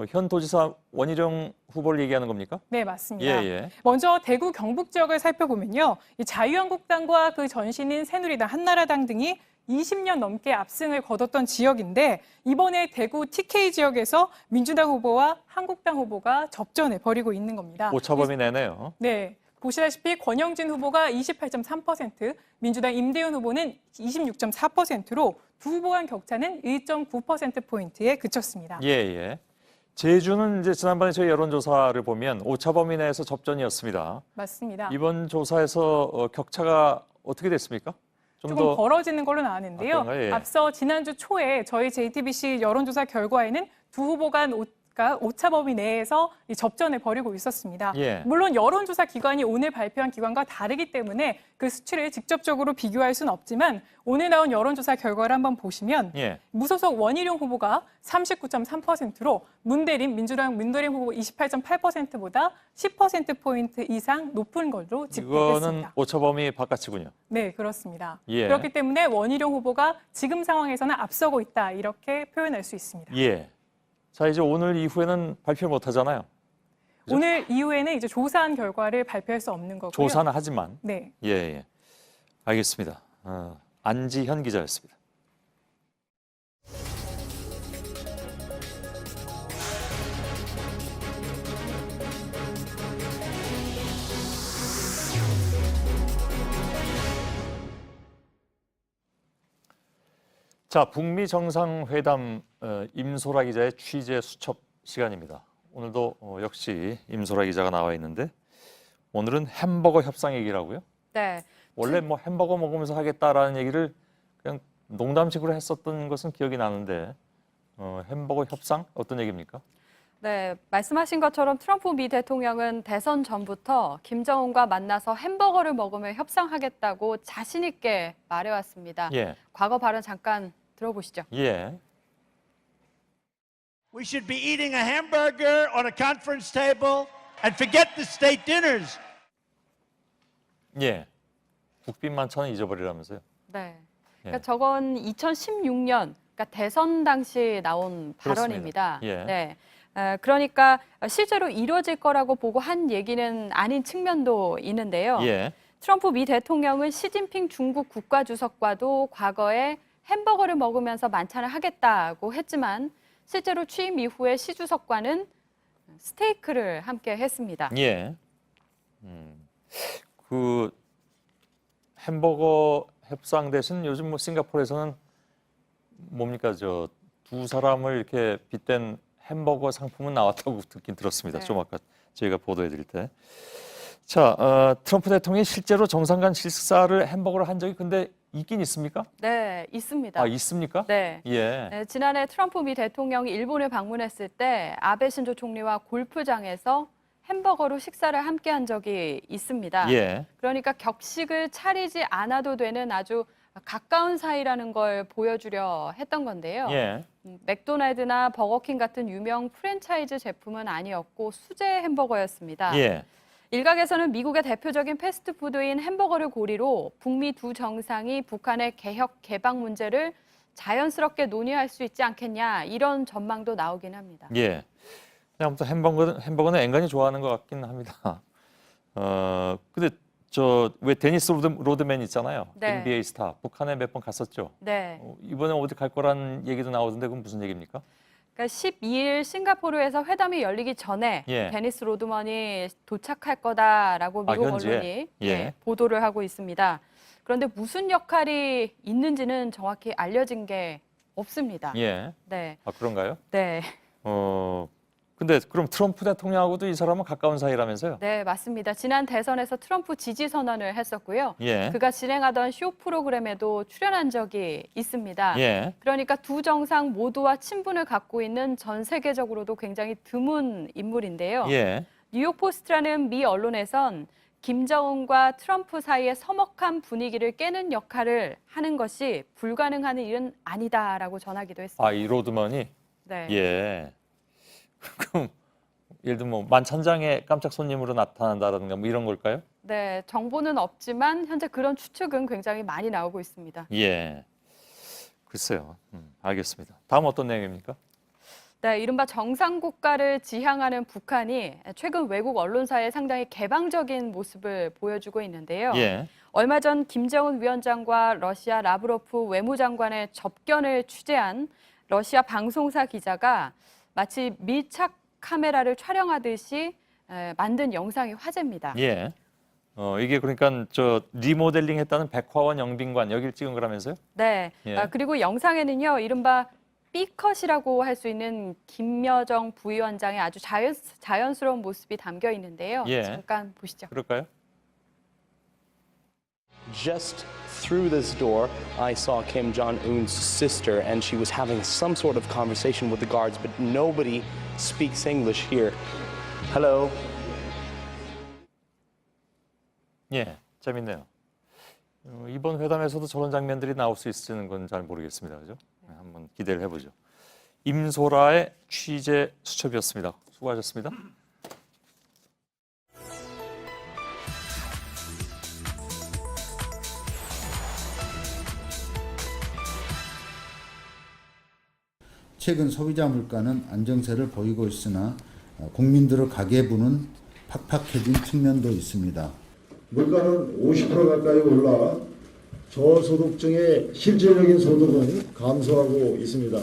현 도지사 원희룡 후보를 얘기하는 겁니까? 네, 맞습니다. 예. 먼저 대구 경북 지역을 살펴보면요. 이 자유한국당과 그 전신인 새누리당, 한나라당 등이 20년 넘게 압승을 거뒀던 지역인데 이번에 대구 TK 지역에서 민주당 후보와 한국당 후보가 접전을 벌이고 있는 겁니다. 오차범위 내네요. 네. 보시다시피 권영진 후보가 28.3%, 민주당 임대훈 후보는 26.4%로 두 후보 간 격차는 1.9%포인트에 그쳤습니다. 예. 제주는 이제 지난번에 저희 여론조사를 보면 오차범위 내에서 접전이었습니다. 맞습니다. 이번 조사에서 격차가 어떻게 됐습니까? 조금 벌어지는 걸로 나왔는데요. 그런가요? 예. 앞서 지난주 초에 저희 JTBC 여론조사 결과에는 두 후보 간 오차 범위 내에서 이 접전을 벌이고 있었습니다. 예. 물론 여론조사 기관이 오늘 발표한 기관과 다르기 때문에 그 수치를 직접적으로 비교할 수는 없지만 오늘 나온 여론조사 결과를 한번 보시면 예. 무소속 원희룡 후보가 39.3%로 문대림 민주당 문대림 후보 28.8%보다 10%포인트 이상 높은 걸로 이거는 집계됐습니다. 오차범위 바깥이군요. 네, 그렇습니다. 예. 그렇기 때문에 원희룡 후보가 지금 상황에서는 앞서고 있다 이렇게 표현할 수 있습니다. 예. 자, 이제 오늘 이후에는 발표 못 하잖아요. 그죠? 오늘 이후에는 이제 조사한 결과를 발표할 수 없는 거고요. 조사는 하지만. 네. 예, 예. 알겠습니다. 안지현 기자였습니다. 자, 북미 정상회담 임소라 기자의 취재 수첩 시간입니다. 오늘도 역시 임소라 기자가 나와 있는데 오늘은 햄버거 협상 얘기라고요? 네. 원래 뭐 햄버거 먹으면서 하겠다라는 얘기를 그냥 농담식으로 했었던 것은 기억이 나는데 햄버거 협상 어떤 얘기입니까? 네, 말씀하신 것처럼 트럼프 미 대통령은 대선 전부터 김정은과 만나서 햄버거를 먹으며 협상하겠다고 자신 있게 말해왔습니다. 예. 과거 발언 잠깐 들어보시죠. 예. We should be eating a hamburger on a conference table and forget the state dinners. 예. 국빈 만찬은 잊어버리라면서요? 네. 예. 그러니까 저건 2016년, 그러니까 대선 당시 나온 발언입니다. 예. 네. 그러니까 실제로 이루어질 거라고 보고 한 얘기는 아닌 측면도 있는데요. 예. 트럼프 미 대통령은 시진핑 중국 국가주석과도 과거에 햄버거를 먹으면서 만찬을 하겠다고 했지만 실제로 취임 이후에 시 주석과는 스테이크를 함께 했습니다. 예. 그 햄버거 협상 대신 요즘 뭐 싱가포르에서는 뭡니까 저 두 사람을 이렇게 빗댄 햄버거 상품은 나왔다고 듣긴 들었습니다. 네. 좀 아까 저희가 보도해드릴 때. 자, 트럼프 대통령이 실제로 정상 간 식사를 햄버거를 한 적이 근데 있긴 있습니까? 네, 있습니다. 아, 있습니까? 네. 예. 네, 지난해 트럼프 미 대통령이 일본을 방문했을 때 아베 신조 총리와 골프장에서 햄버거로 식사를 함께 한 적이 있습니다. 예. 그러니까 격식을 차리지 않아도 되는 아주 가까운 사이라는 걸 보여주려 했던 건데요. 예. 맥도날드나 버거킹 같은 유명 프랜차이즈 제품은 아니었고 수제 햄버거였습니다. 예. 일각에서는 미국의 대표적인 패스트푸드인 햄버거를 고리로 북미 두 정상이 북한의 개혁 개방 문제를 자연스럽게 논의할 수 있지 않겠냐 이런 전망도 나오긴 합니다. 예. 아무튼 햄버거는 앵간히 좋아하는 것 같긴 합니다. 근데 저 왜 데니스 로드맨 있잖아요. 네. NBA 스타. 북한에 몇 번 갔었죠. 네. 이번에 어디 갈 거라는 얘기도 나오던데 그건 무슨 얘기입니까? 그러니까 12일 싱가포르에서 회담이 열리기 전에 예. 데니스 로드먼이 도착할 거다라고 미국 현지에? 언론이 예. 보도를 하고 있습니다. 그런데 무슨 역할이 있는지는 정확히 알려진 게 없습니다. 예. 네. 아, 그런가요? 네. 근데 그럼 트럼프 대통령하고도 이 사람은 가까운 사이라면서요? 네, 맞습니다. 지난 대선에서 트럼프 지지 선언을 했었고요. 예. 그가 진행하던 쇼 프로그램에도 출연한 적이 있습니다. 예. 그러니까 두 정상 모두와 친분을 갖고 있는 전 세계적으로도 굉장히 드문 인물인데요. 예. 뉴욕 포스트라는 미 언론에선 김정은과 트럼프 사이의 서먹한 분위기를 깨는 역할을 하는 것이 불가능한 일은 아니다라고 전하기도 했습니다. 아, 이 로드먼이? 네. 예. 그럼 예를 들면 뭐 만찬장에 깜짝 손님으로 나타난다든가 뭐 이런 걸까요? 네, 정보는 없지만 현재 그런 추측은 굉장히 많이 나오고 있습니다. 예. 글쎄요. 알겠습니다. 다음 어떤 내용입니까? 네, 이른바 정상국가를 지향하는 북한이 최근 외국 언론사에 상당히 개방적인 모습을 보여주고 있는데요. 예. 얼마 전 김정은 위원장과 러시아 라브로프 외무장관의 접견을 취재한 러시아 방송사 기자가 마치 밀착 카메라를 촬영하듯이 만든 영상이 화제입니다. 예. 이게 그러니까 저 리모델링 했다는 백화원 영빈관 여기를 찍은 거라면서요? 네. 예. 그리고 영상에는요, 이른바 B컷이라고 할 수 있는 김여정 부위원장의 아주 자연스러운 모습이 담겨 있는데요. 예. 잠깐 보시죠. 그럴까요? Just through this door, I saw Kim Jong-un's sister, and she was having some sort of conversation with the guards, but nobody speaks English here. Hello. 예, 재밌네요. 이번 회담에서도 저런 장면들이 나올 수 있을지는 건 잘 모르겠습니다. 그죠? 한번 기대를 해보죠. 임소라의 취재 수첩이었습니다. 수고하셨습니다. 최근 소비자 물가는 안정세를 보이고 있으나 국민들의 가계부는 팍팍해진 측면도 있습니다. 물가는 50% 가까이 올라 저소득층의 실질적인 소득은 감소하고 있습니다.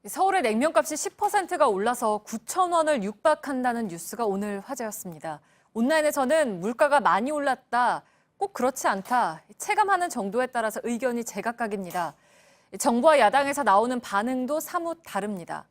서울의 냉면값이 10%가 올라서 9,000원을 육박한다는 뉴스가 오늘 화제였습니다. 온라인에서는 물가가 많이 올랐다, 꼭 그렇지 않다, 체감하는 정도에 따라서 의견이 제각각입니다. 정부와 야당에서 나오는 반응도 사뭇 다릅니다.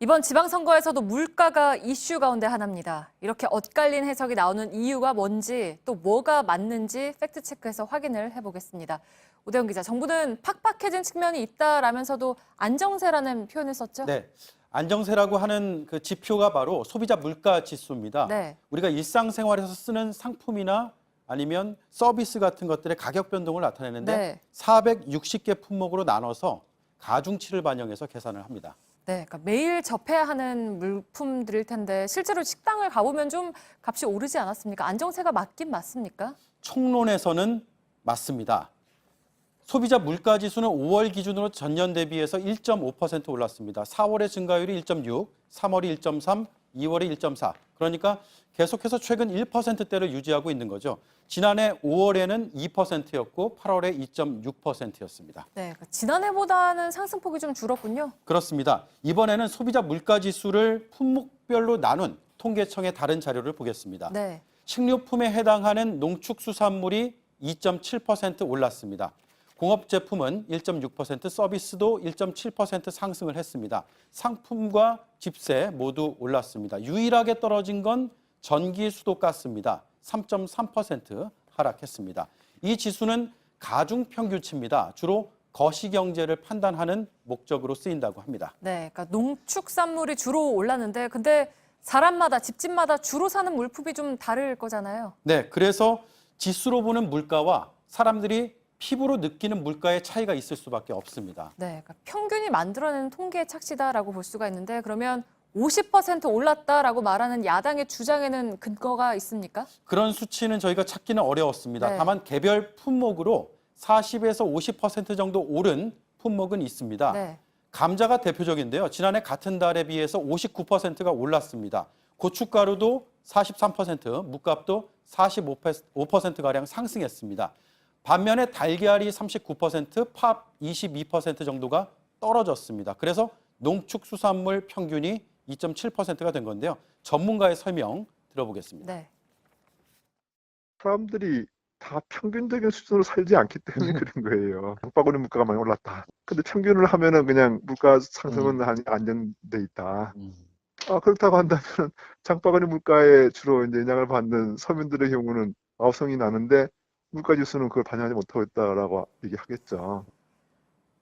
이번 지방선거에서도 물가가 이슈 가운데 하나입니다. 이렇게 엇갈린 해석이 나오는 이유가 뭔지, 또 뭐가 맞는지 팩트체크해서 확인을 해보겠습니다. 오대영 기자, 정부는 팍팍해진 측면이 있다라면서도 안정세라는 표현을 썼죠? 네, 안정세라고 하는 그 지표가 바로 소비자 물가 지수입니다. 네. 우리가 일상생활에서 쓰는 상품이나 아니면 서비스 같은 것들의 가격 변동을 나타내는데 네. 460개 품목으로 나눠서 가중치를 반영해서 계산을 합니다. 네, 그러니까 매일 접해야 하는 물품들일 텐데 실제로 식당을 가보면 좀 값이 오르지 않았습니까? 안정세가 맞긴 맞습니까? 총론에서는 맞습니다. 소비자 물가지수는 5월 기준으로 전년 대비해서 1.5% 올랐습니다. 4월의 증가율이 1.6, 3월이 1.3, 2월이 1.4. 그러니까 계속해서 최근 1%대를 유지하고 있는 거죠. 지난해 5월에는 2%였고 8월에 2.6%였습니다. 네, 그러니까 지난해보다는 상승폭이 좀 줄었군요. 그렇습니다. 이번에는 소비자 물가지수를 품목별로 나눈 통계청의 다른 자료를 보겠습니다. 네. 식료품에 해당하는 농축수산물이 2.7% 올랐습니다. 공업제품은 1.6%, 서비스도 1.7% 상승을 했습니다. 상품과 집세 모두 올랐습니다. 유일하게 떨어진 건 전기, 수도, 가스입니다. 3.3% 하락했습니다. 이 지수는 가중평균치입니다. 주로 거시경제를 판단하는 목적으로 쓰인다고 합니다. 네, 그러니까 농축산물이 주로 올랐는데 근데 사람마다, 집집마다 주로 사는 물품이 좀 다를 거잖아요. 네, 그래서 지수로 보는 물가와 사람들이 피부로 느끼는 물가의 차이가 있을 수밖에 없습니다. 네, 그러니까 평균이 만들어내는 통계의 착시다라고 볼 수가 있는데 그러면 50% 올랐다라고 말하는 야당의 주장에는 근거가 있습니까? 그런 수치는 저희가 찾기는 어려웠습니다. 네. 다만 개별 품목으로 40에서 50% 정도 오른 품목은 있습니다. 네. 감자가 대표적인데요. 지난해 같은 달에 비해서 59%가 올랐습니다. 고춧가루도 43%, 묵값도 45%가량 상승했습니다. 반면에 달걀이 39%, 팝 22% 정도가 떨어졌습니다. 그래서 농축수산물 평균이 2.7%가 된 건데요. 전문가의 설명 들어보겠습니다. 네. 사람들이 다 평균적인 수준으로 살지 않기 때문에 그런 거예요. 장바구니 물가가 많이 올랐다. 근데 평균을 하면은 그냥 물가 상승은 안정돼 있다. 그렇다고 한다면 장바구니 물가에 주로 이제 영향을 받는 서민들의 경우는 마우성이 나는데 물가 지수는 그걸 반영하지 못하고 있다라고 얘기하겠죠.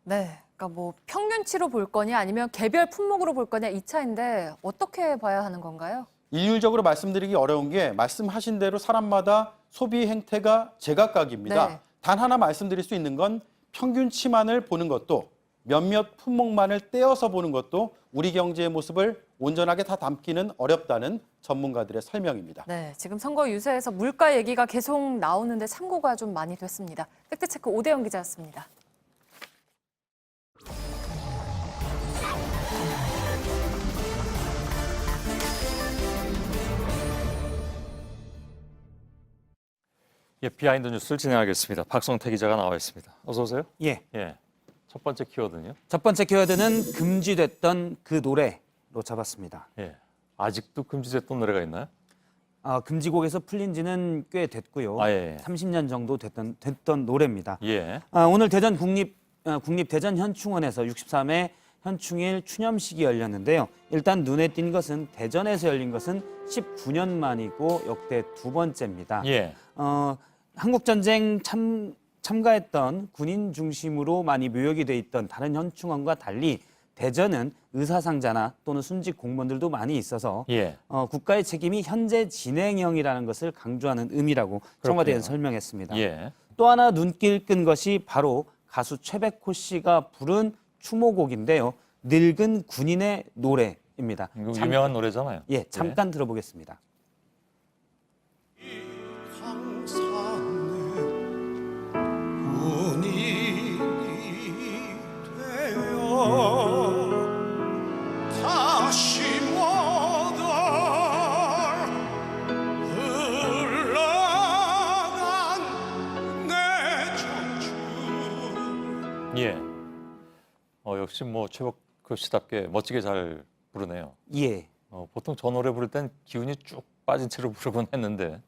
네, 그러니까 뭐 평균치로 볼 거냐 아니면 개별 품목으로 볼 거냐 이 차인데 어떻게 봐야 하는 건가요? 일률적으로 말씀드리기 어려운 게 말씀하신 대로 사람마다 소비 행태가 제각각입니다. 네. 단 하나 말씀드릴 수 있는 건 평균치만을 보는 것도 몇몇 품목만을 떼어서 보는 것도 우리 경제의 모습을 온전하게 다 담기는 어렵다는 전문가들의 설명입니다. 네, 지금 선거 유세에서 물가 얘기가 계속 나오는데 참고가 좀 많이 됐습니다. 팩트체크 오대영 기자였습니다. 예, 비하인드 뉴스를 진행하겠습니다. 박성태 기자가 나와 있습니다. 어서 오세요. 예. 첫 번째 키워드는요? 첫 번째 키워드는 금지됐던 그 노래로 잡았습니다. 예. 아직도 금지됐던 노래가 있나요? 금지곡에서 풀린 지는 꽤 됐고요. 30년 정도 됐던 노래입니다. 예. 오늘 대전 국립대전현충원에서 63회 현충일 추념식이 열렸는데요. 일단 눈에 띈 것은 대전에서 열린 것은 19년 만이고 역대 두 번째입니다. 예. 한국전쟁 참가했던 군인 중심으로 많이 묘역이 돼 있던 다른 현충원과 달리 대전은 의사상자나 또는 순직 공무원들도 많이 있어서 국가의 책임이 현재 진행형이라는 것을 강조하는 의미라고 청와대에서 설명했습니다. 또 하나 눈길 끈 것이 바로 가수 최백호 씨가 부른 추모곡인데요. 늙은 군인의 노래입니다. 유명한 노래잖아요. 잠깐 들어보겠습니다. 다시 못 흘러간 내 청춘. 역시 뭐 최백호 씨답게 멋지게 잘 부르네요. 보통 저 노래 부를 땐 기운이 쭉 빠진 채로 부르곤 했는데.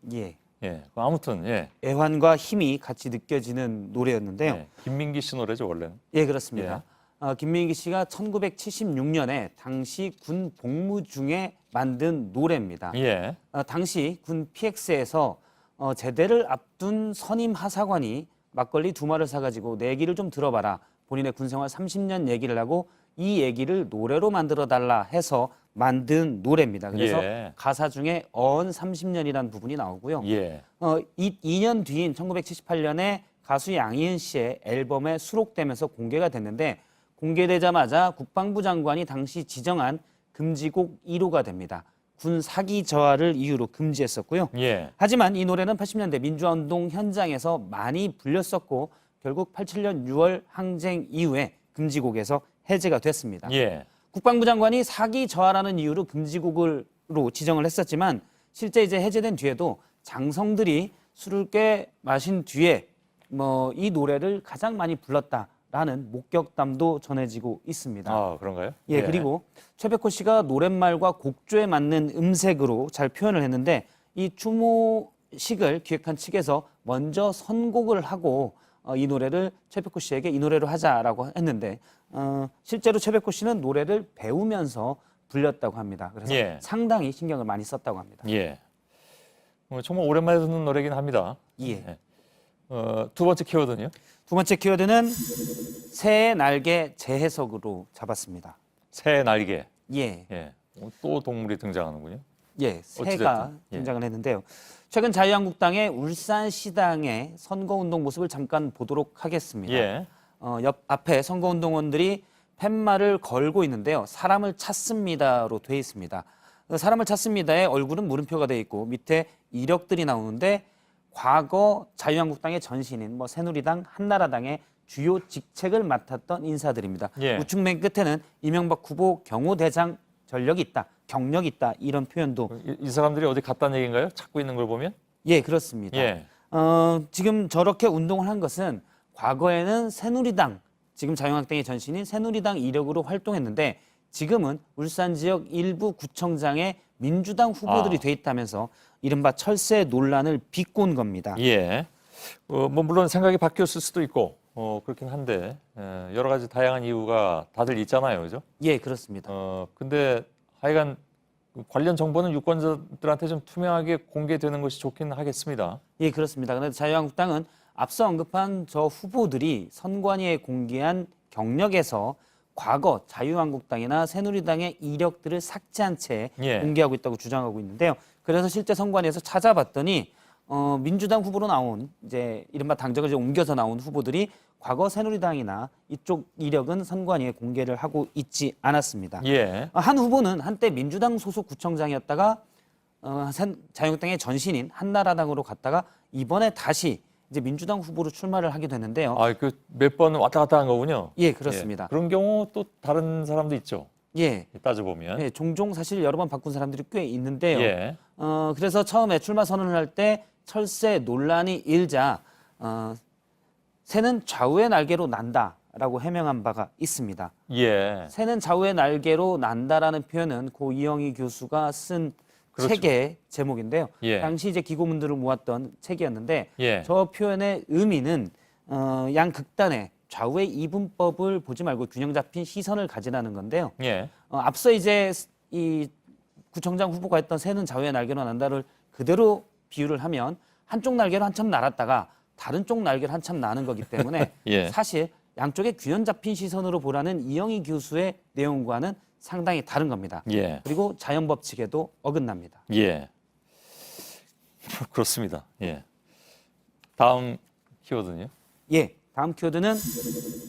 아무튼 애환과 힘이 같이 느껴지는 노래였는데요. 김민기 씨 노래죠, 원래는? 그렇습니다. 김민기 씨가 1976년에 당시 군 복무 중에 만든 노래입니다. 당시 군 PX에서 제대를 앞둔 선임 하사관이 막걸리 2마를 사가지고 내 얘기를 좀 들어봐라. 본인의 군생활 30년 얘기를 하고 이 얘기를 노래로 만들어 달라 해서 만든 노래입니다. 그래서 가사 중에 어언 30년이라는 부분이 나오고요. 2년 뒤인 1978년에 가수 양희은 씨의 앨범에 수록되면서 공개가 됐는데 공개되자마자 국방부 장관이 당시 지정한 금지곡 1호가 됩니다. 군 사기 저하를 이유로 금지했었고요. 하지만 이 노래는 80년대 민주화운동 현장에서 많이 불렸었고 결국 87년 6월 항쟁 이후에 금지곡에서 해제가 됐습니다. 국방부 장관이 사기 저하라는 이유로 금지곡으로 지정을 했었지만 실제 이제 해제된 뒤에도 장성들이 술을 꽤 마신 뒤에 이 노래를 가장 많이 불렀다라는 목격담도 전해지고 있습니다. 아, 그런가요? 그리고 최백호 씨가 노랫말과 곡조에 맞는 음색으로 잘 표현을 했는데 이 추모식을 기획한 측에서 먼저 선곡을 하고 이 노래를 최백호 씨에게 이 노래로 하자라고 했는데 실제로 최백호 씨는 노래를 배우면서 불렸다고 합니다. 그래서 상당히 신경을 많이 썼다고 합니다. 정말 오랜만에 듣는 노래긴 합니다. 두 번째 키워드는요? 두 번째 키워드는 새의 날개 재해석으로 잡았습니다. 새의 날개. 또 동물이 등장하는군요. 새가 등장을 했는데요. 최근 자유한국당의 울산시당의 선거운동 모습을 잠깐 보도록 하겠습니다. 옆 앞에 선거운동원들이 팻말을 걸고 있는데요. 사람을 찾습니다로 돼 있습니다. 사람을 찾습니다의 얼굴은 물음표가 돼 있고 밑에 이력들이 나오는데 과거 자유한국당의 전신인 새누리당, 한나라당의 주요 직책을 맡았던 인사들입니다. 우측 맨 끝에는 이명박 후보 경호대장 전력이 있다, 경력이 있다 이런 표현도. 이 사람들이 어디 갔다는 얘기인가요? 찾고 있는 걸 보면? 그렇습니다. 지금 저렇게 운동을 한 것은 과거에는 새누리당, 지금 자유한국당의 전신인 새누리당 이력으로 활동했는데 지금은 울산 지역 일부 구청장에 민주당 후보들이 돼 있다면서 이른바 철새 논란을 비꼰 겁니다. 물론 생각이 바뀌었을 수도 있고 그렇긴 한데 여러 가지 다양한 이유가 다들 있잖아요, 그죠? 그렇습니다. 근데 하여간 관련 정보는 유권자들한테 좀 투명하게 공개되는 것이 좋긴 하겠습니다. 그렇습니다. 그런데 자유한국당은 앞서 언급한 저 후보들이 선관위에 공개한 경력에서 과거 자유한국당이나 새누리당의 이력들을 삭제한 채 공개하고 있다고 주장하고 있는데요. 그래서 실제 선관위에서 찾아봤더니 민주당 후보로 나온 이제 이른바 당적을 이제 옮겨서 나온 후보들이 과거 새누리당이나 이쪽 이력은 선관위에 공개를 하고 있지 않았습니다. 한 후보는 한때 민주당 소속 구청장이었다가 자유한국당의 전신인 한나라당으로 갔다가 이번에 다시 이제 민주당 후보로 출마를 하게 됐는데요. 그 몇 번 왔다 갔다 한 거군요. 그렇습니다. 그런 경우 또 다른 사람도 있죠. 따져보면. 종종 사실 여러 번 바꾼 사람들이 꽤 있는데요. 그래서 처음에 출마 선언을 할 때 철새 논란이 일자 새는 좌우의 날개로 난다라고 해명한 바가 있습니다. 새는 좌우의 날개로 난다라는 표현은 고 이영희 교수가 쓴 책의 제목인데요. 당시 이제 기고문들을 모았던 책이었는데 저 표현의 의미는 양 극단의 좌우의 이분법을 보지 말고 균형 잡힌 시선을 가지라는 건데요. 앞서 이제 이 구청장 후보가 했던 새는 좌우의 날개로 난다를 그대로 비유를 하면 한쪽 날개로 한참 날았다가 다른 쪽 날개로 한참 나는 거기 때문에 예. 사실 양쪽에 균형 잡힌 시선으로 보라는 이영희 교수의 내용과는 상당히 다른 겁니다. 예. 그리고 자연 법칙에도 어긋납니다. 예. 그렇습니다. 예. 다음 키워드는요? 예. 다음 키워드는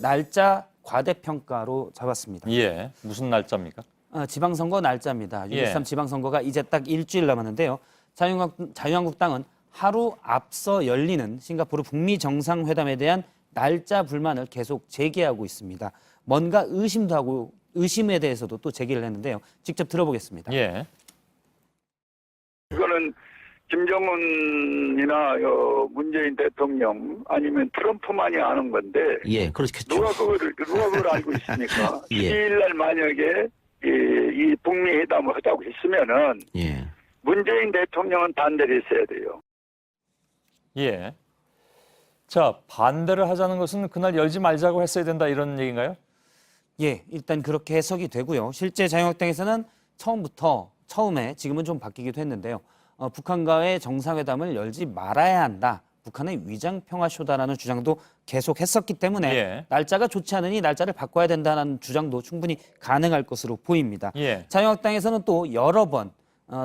날짜 과대평가로 잡았습니다. 예. 무슨 날짜입니까? 지방선거 날짜입니다. 6.13 예. 지방선거가 이제 딱 일주일 남았는데요. 자유한국당은 하루 앞서 열리는 싱가포르 북미 정상회담에 대한 날짜 불만을 계속 제기하고 있습니다. 뭔가 의심도 하고 의심에 대해서도 또 제기를 했는데요. 직접 들어보겠습니다. 예. 이거는 김정은이나 문재인 대통령 아니면 트럼프만이 아는 건데 예, 그렇겠죠. 누가 그걸 알고 있습니까? 예. 12일 날 만약에 이 북미 회담을 하자고 했으면은 예. 문재인 대통령은 반대를 했어야 돼요. 예. 자, 반대를 하자는 것은 그날 열지 말자고 했어야 된다 이런 얘기인가요? 예, 일단 그렇게 해석이 되고요. 실제 자유한국당에서는 처음에 지금은 좀 바뀌기도 했는데요. 북한과의 정상회담을 열지 말아야 한다. 북한의 위장평화쇼다라는 주장도 계속 했었기 때문에 예. 날짜가 좋지 않으니 날짜를 바꿔야 된다는 주장도 충분히 가능할 것으로 보입니다. 예. 자유한국당에서는 또 여러 번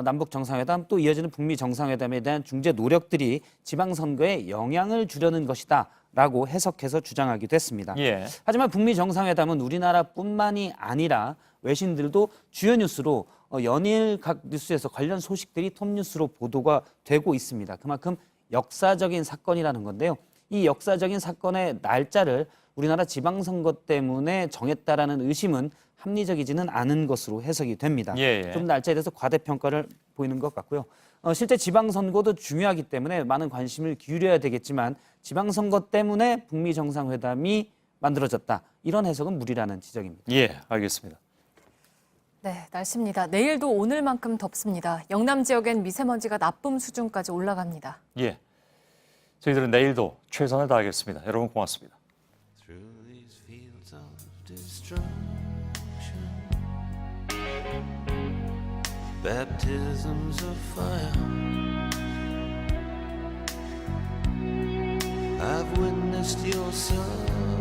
남북 정상회담 또 이어지는 북미 정상회담에 대한 중재 노력들이 지방선거에 영향을 주려는 것이다라고 해석해서 주장하기도 했습니다. 예. 하지만 북미 정상회담은 우리나라뿐만이 아니라 외신들도 주요 뉴스로 연일 각 뉴스에서 관련 소식들이 톱뉴스로 보도가 되고 있습니다. 그만큼 역사적인 사건이라는 건데요. 이 역사적인 사건의 날짜를 우리나라 지방선거 때문에 정했다라는 의심은 합리적이지는 않은 것으로 해석이 됩니다. 예. 좀 날짜에 대해서 과대평가를 보이는 것 같고요. 실제 지방선거도 중요하기 때문에 많은 관심을 기울여야 되겠지만 지방선거 때문에 북미 정상회담이 만들어졌다. 이런 해석은 무리라는 지적입니다. 예, 알겠습니다. 네, 날씨입니다. 내일도 오늘만큼 덥습니다. 영남 지역엔 미세먼지가 나쁨 수준까지 올라갑니다. 예. 저희들은 내일도 최선을 다하겠습니다. 여러분 고맙습니다. Baptisms of fire. I've witnessed your son.